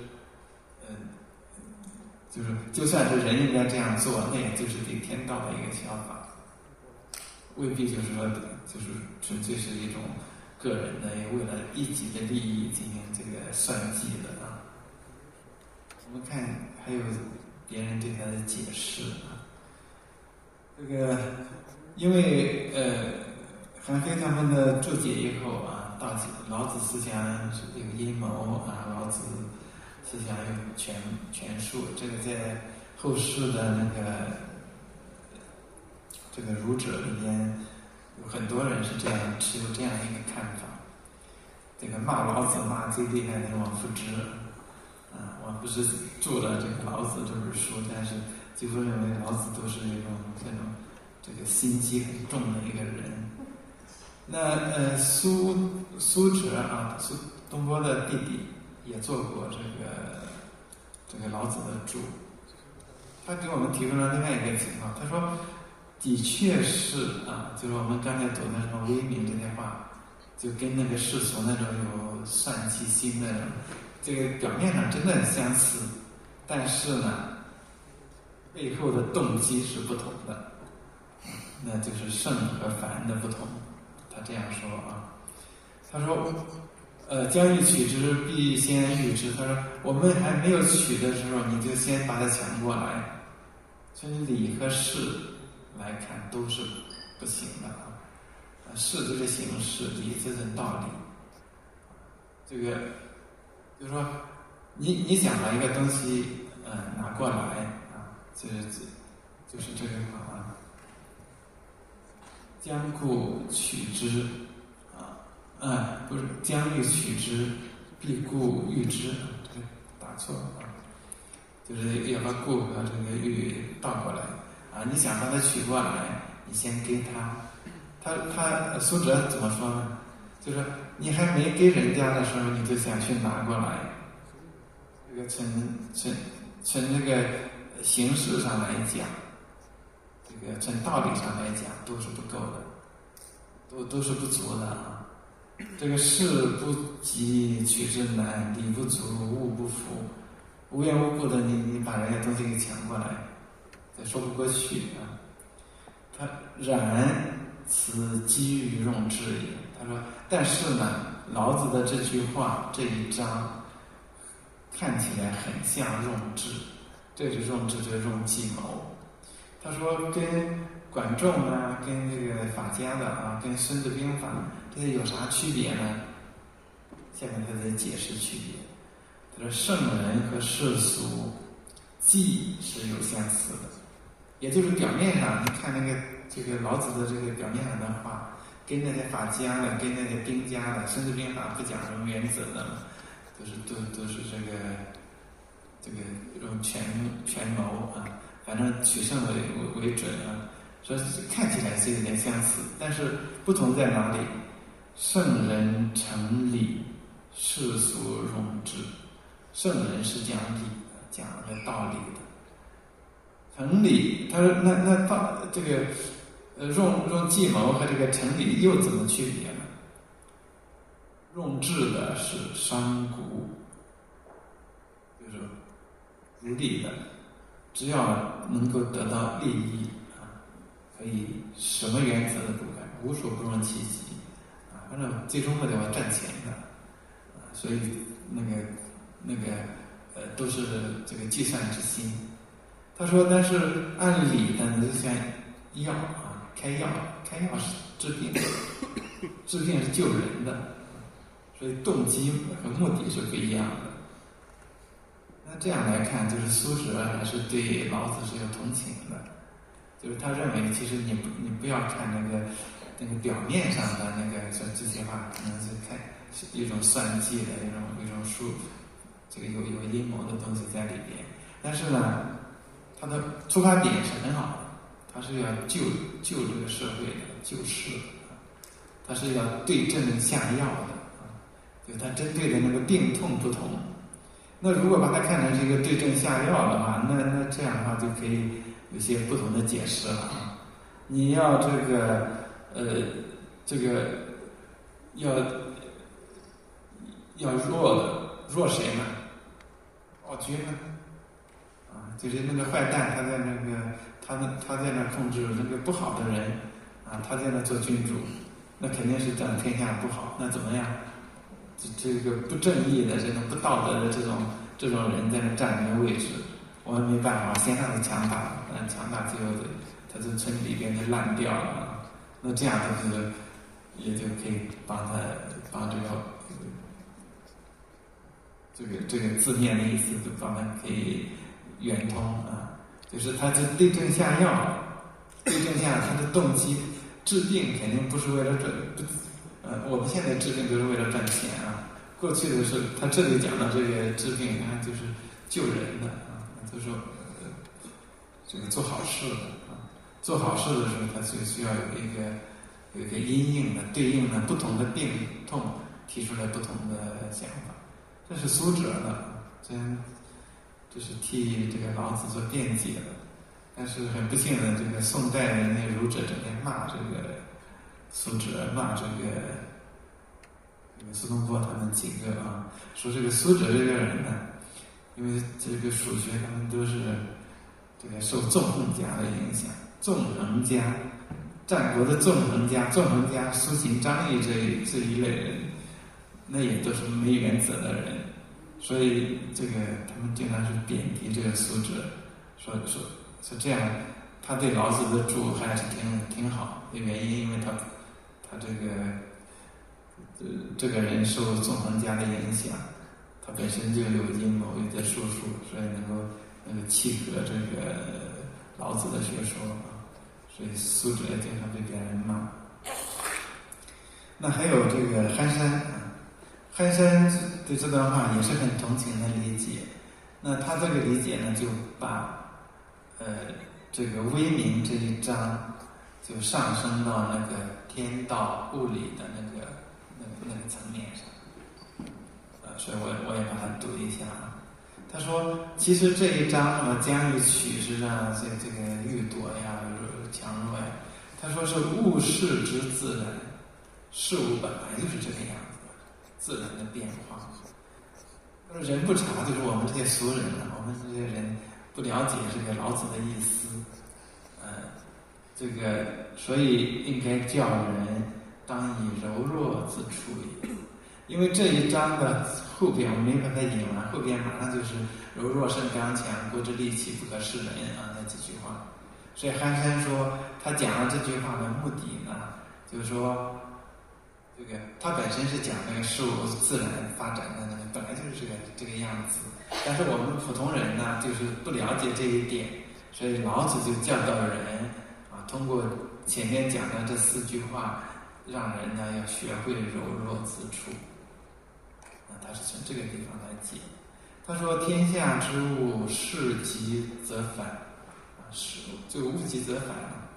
[SPEAKER 2] 就算是人应该这样做，那也就是对天道的一个效法。未必就是说，就是纯粹是一种个人的为了一己的利益进行这个算计的啊。我们看还有别人对他的解释啊。这个因为韩非他们的注解以后啊，老子思想有阴谋啊，老子思想有权术，这个在后世的那个。这个儒者里面有很多人是这样持有这样一个看法。这个骂老子骂最厉害的王夫之啊，我不是著了这个老子这本书，但是几乎认为老子都是一种这个心机很重的一个人。那苏辙啊，苏东坡的弟弟也做过这个老子的注，他给我们提供了另外一个情况。他说，的确是啊，就是我们刚才读的什么威名这些话，就跟那个世俗那种有算计心的人，这个表面上真的相似，但是呢，背后的动机是不同的，那就是圣和凡的不同。他这样说啊，他说。将欲取之，必先予之。他说，我们还没有取的时候，你就先把它抢过来。从理和事来看，都是不行的啊。事就是形式，理就是道理。这个就是说，你想把一个东西拿过来啊，就是这个话啊，将故取之。不是将欲取之，必固欲之，这个打错啊，就是要把固和这个欲倒过来啊。你想把它取过来，你先给他苏辙怎么说呢？就是你还没给人家的时候，你就想去拿过来，这个从这个形式上来讲，这个从道理上来讲都是不够的，都是不足的啊。这个事不急，取之难；理不足，物不服。无缘无故的，你把人家东西给抢过来，这说不过去啊。他然此机于用智也。他说，但是呢，老子的这句话这一章看起来很像用智，这是用智，就是用计谋。他说跟管仲啊，跟这个法家的啊，跟孙子兵法这些有啥区别呢？下面他在解释区别。他说圣人和世俗计是有相似的，也就是表面上你看这个老子的这个表面上的话，跟那些法家的，跟那些兵家的，孙子兵法不讲什么原则的，都是这个用权谋啊，反正取胜为准啊。说看起来是有点相似，但是不同在哪里？圣人成理，世俗容之。圣人是讲理的，讲那个道理的。成理，他说那道这个用计谋和这个成理又怎么区别呢？用智的是商贾，就是无利的，只要能够得到利益啊，可以什么原则都不干，无所不用其极啊，反正最终目的我赚钱的啊，所以那个都是这个计算之心。他说，但是按理呢，就像药啊，开药是治病，治病是救人的，所以动机和目的是不一样的。那这样来看，就是苏辙还是对老子是有同情的，就是他认为，其实你不要看那个表面上的那个说这些话，可能是一种算计的一种这个有阴谋的东西在里边。但是呢，他的出发点是很好的，他是要救这个社会的，救世的，他是要对症下药的啊，就他针对的那个病痛不同。那如果把它看成是一个对症下药的话，那这样的话就可以有些不同的解释了啊。你要这个要弱谁呢？暴君呢？啊，就是那个坏蛋，他在那控制那个不好的人啊，他在那做君主，那肯定是占天下不好。那怎么样？这个不正义的、这种不道德的这种人在那占那个位置，我们没办法，先让他强大，强大最后他就从里边就烂掉了。那这样就是也就可以帮这个字面的意思，就帮他可以圆通啊，就是他就对症下药，对症下他的动机，治病肯定不是为了我们现在治病都是为了赚钱啊。过去的是他这里讲的这个治病，就是救人的啊，就是说这个做好事的啊。做好事的时候，他就需要有一个因应的对应的不同的病痛，提出来不同的想法。这是苏辙的，这是替这个老子做辩解的。但是很不幸的，这个宋代的那儒者整天骂这个苏辙，骂这个苏东坡他们几个啊，说这个苏辙这个人呢，因为这个数学他们都是这个受纵横家的影响，纵横家，战国的纵横家，苏秦、张仪这一类人，那也都是没原则的人，所以这个他们经常是贬低这个苏辙，说这样，他对老子的注还是挺好的原因，因为他这个人受纵横家的影响，他本身就有阴谋，有在术数，所以能够契合这个老子的学说啊，所以苏辙经常被别人骂。那还有这个憨山啊，憨山对这段话也是很同情的理解。那他这个理解呢，就把这个微明这一章就上升到那个天道物理的那个层面上，所以我也把它读一下啊。他说，其实这一章什么将欲取之啊，这个欲夺呀、强弱呀，他说是物事之自然，事物本来就是这个样子，自然的变化。人不察，就是我们这些俗人啊，我们这些人不了解这个老子的意思，这个所以应该叫人当以柔弱自处也。因为这一章的后边我没把它引完，后边马上就是柔弱胜刚强，国之利器不可示人啊那几句话。所以憨山说他讲了这句话的目的呢，就是说这个他本身是讲那个事物自然发展的那个本来就是这个样子，但是我们普通人呢就是不了解这一点，所以老子就教导人啊，通过前面讲的这4句话，让人呢要学会柔弱自处。他是从这个地方来解。他说：“天下之物，事极则反，这个物极则反嘛。”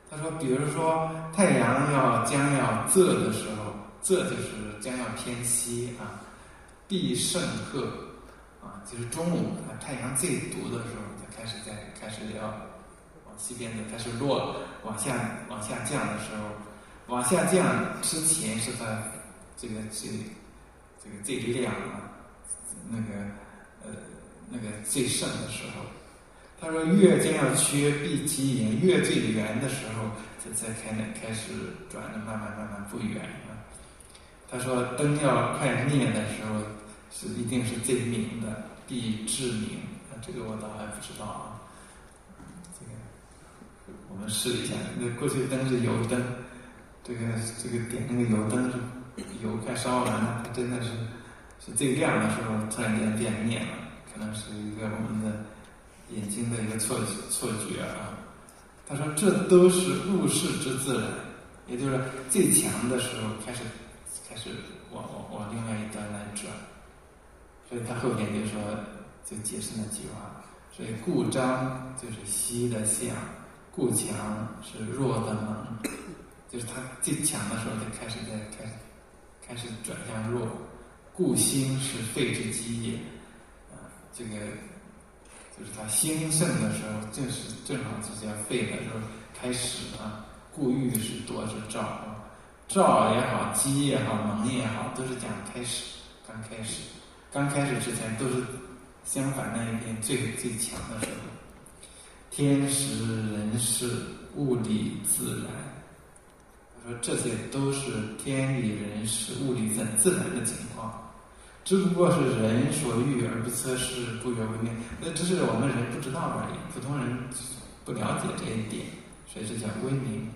[SPEAKER 2] 他说，比如说太阳将要仄的时候，仄就是将要偏西啊，必胜鹤啊，就是中午太阳最毒的时候，它开始要往西边的开始落，往下降的时候，往下降之前是它这个最亮啊，那个最盛的时候。他说月将要缺，必其盈，月最圆的时候，才开始转的慢慢不圆啊。他说灯要快灭的时候，一定是最明的，必至明。这个我倒还不知道啊。这个我们试一下，那过去灯是油灯，这个点那个油灯是油快烧完了，它真的是最亮的时候，突然间变灭了，可能是一个我们的眼睛的一个错觉啊。他说这都是物事之自然，也就是最强的时候开始往另外一端来转。所以他后边就解释那句话，所以故张就是西的象，故强是弱的猛，就是他最强的时候就开始转向弱，故兴是废之基业啊，这个就是他兴盛的时候，正好是叫废的时候开始啊。故欲是夺是兆啊，兆也好，基也好，猛也好，都是讲开始，刚开始之前都是相反那一边最强的时候。天时人事物理自然，他说这些都是天理人事物理很自然的情况，只不过是人所欲而不测试，不约为命。那这是我们人不知道而已，普通人不了解这一点，所以这叫微明。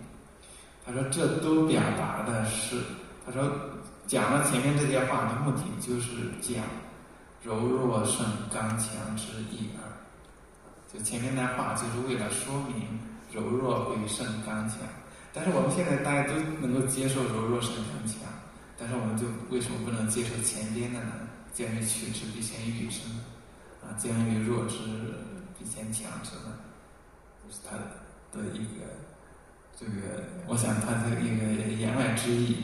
[SPEAKER 2] 他说这都表达的是，他说讲了前面这些话的目的就是讲柔弱胜刚强之意耳。就前面那话就是为了说明柔弱会胜刚强，但是我们现在大家都能够接受柔弱胜刚强，但是我们就为什么不能接受前边的呢？将于取之，必先予之呢？啊，将于弱之，必先强之呢？就是他的一个这个，我想他的一个言外之意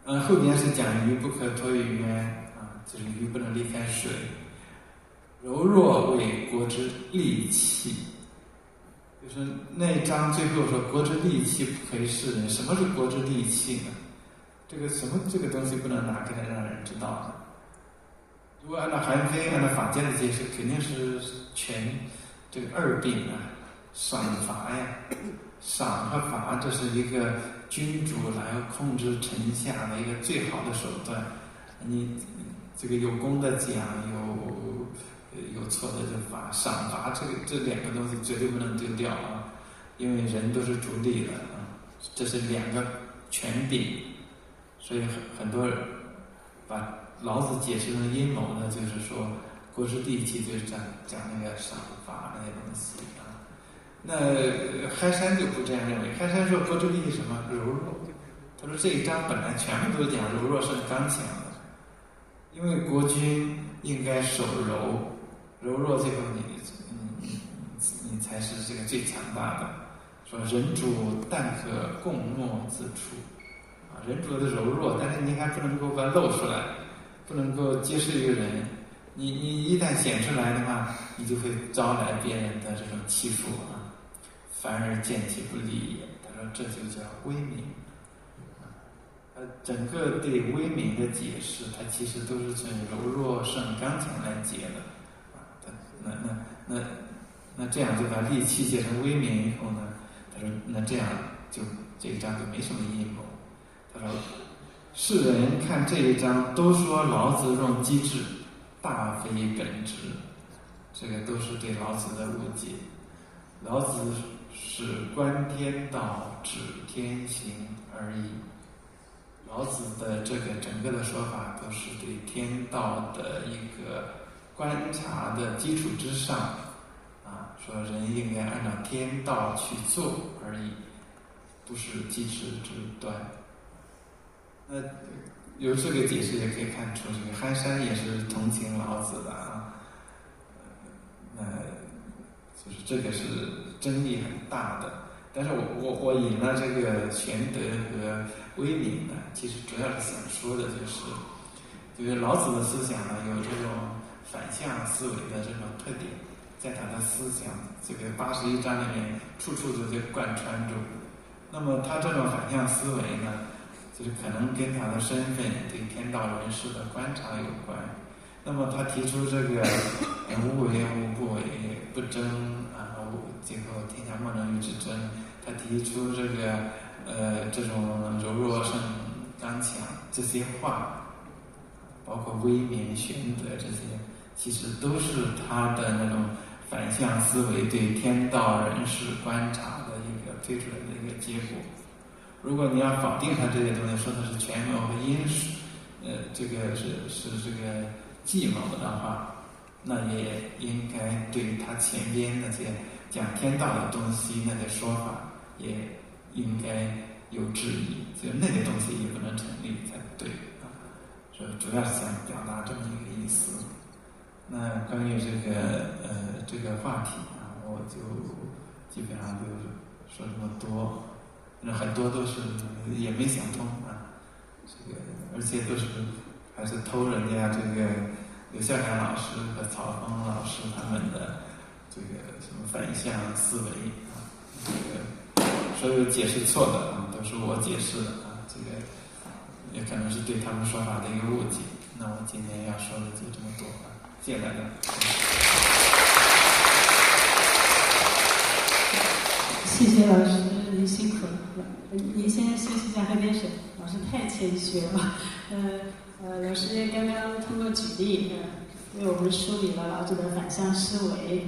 [SPEAKER 2] 啊。后边是讲鱼不可脱于渊啊，就是鱼不能离开水。柔弱为国之利器，就是那一章最后说国之利器不可以示人。什么是国之利器呢？这个东西不能拿给他让人知道的。如果按照韩非按照法界的解释，肯定是全这个二柄啊，赏罚呀，赏和罚这是一个君主来控制臣下的一个最好的手段。你这个有功的奖，有错的就罚，赏罚这两个东西绝对不能丢掉啊，因为人都是逐利的啊，这是两个权柄，所以很多人把老子解释成阴谋呢，就是说国之利器就是讲那个赏罚那些东西啊。那憨山就不这样认为，憨山说国之利器什么柔弱，他说这一章本来全部都讲柔弱胜刚强的，因为国君应该守柔弱这个你才是这个最强大的。说人主但可共莫自处啊，人主的柔弱，但是你还不能够把它露出来，不能够揭示一个人。你一旦显出来的话，你就会招来别人的这种欺负啊。凡而见其不利也，他说这就叫威名。整个对威名的解释，它其实都是从柔弱胜刚强来解的啊。那这样就把利器解成威名以后呢，他说那这样就这一章就没什么阴谋。他说世人看这一章都说老子用机智，大非本质，这个都是对老子的误解。老子是观天道，指天行而已。老子的这个整个的说法都是对天道的一个观察的基础之上啊，说人应该按照天道去做而已，不是机智之端。那由这个解释也可以看出，这个憨山也是同情老子的啊。就是这个是争议很大的。但是我引了这个玄德和威名呢，其实主要是想说的就是老子的思想呢有这种反向思维的这种特点，在他的思想这个81章里面处处都在贯穿住。那么他这种反向思维呢，就是可能跟他的身份对天道人事的观察有关。那么他提出这个无为无不为不争啊，最后天下莫能与之争。他提出这个这种柔弱胜刚强这些话，包括威名玄德这些，其实都是他的那种反向思维对天道人事观察的一个推出来的一个结果。如果你要否定他这些东西，说的是权谋和因实，这个是这个计谋的话，那也应该对他前边那些讲天道的东西那些说法也应该有质疑，就那些东西也不能成立才对啊。所以主要是想表达这么一个意思。那关于这个话题啊，我就基本上就说这么多。那很多都是也没想通啊，这个而且都是还是偷人家这个刘孝感老师和曹峰老师他们的这个什么反向思维啊，这个所有解释错的啊，都是我解释的啊，这个也可能是对他们说法的一个误解。那我今天要说的就这么多啊，谢谢大家。
[SPEAKER 1] 谢谢老师，您辛苦了。您先休息一下，喝点水。老师太谦虚了。老师刚刚通过举例，为我们梳理了老子的反向思维。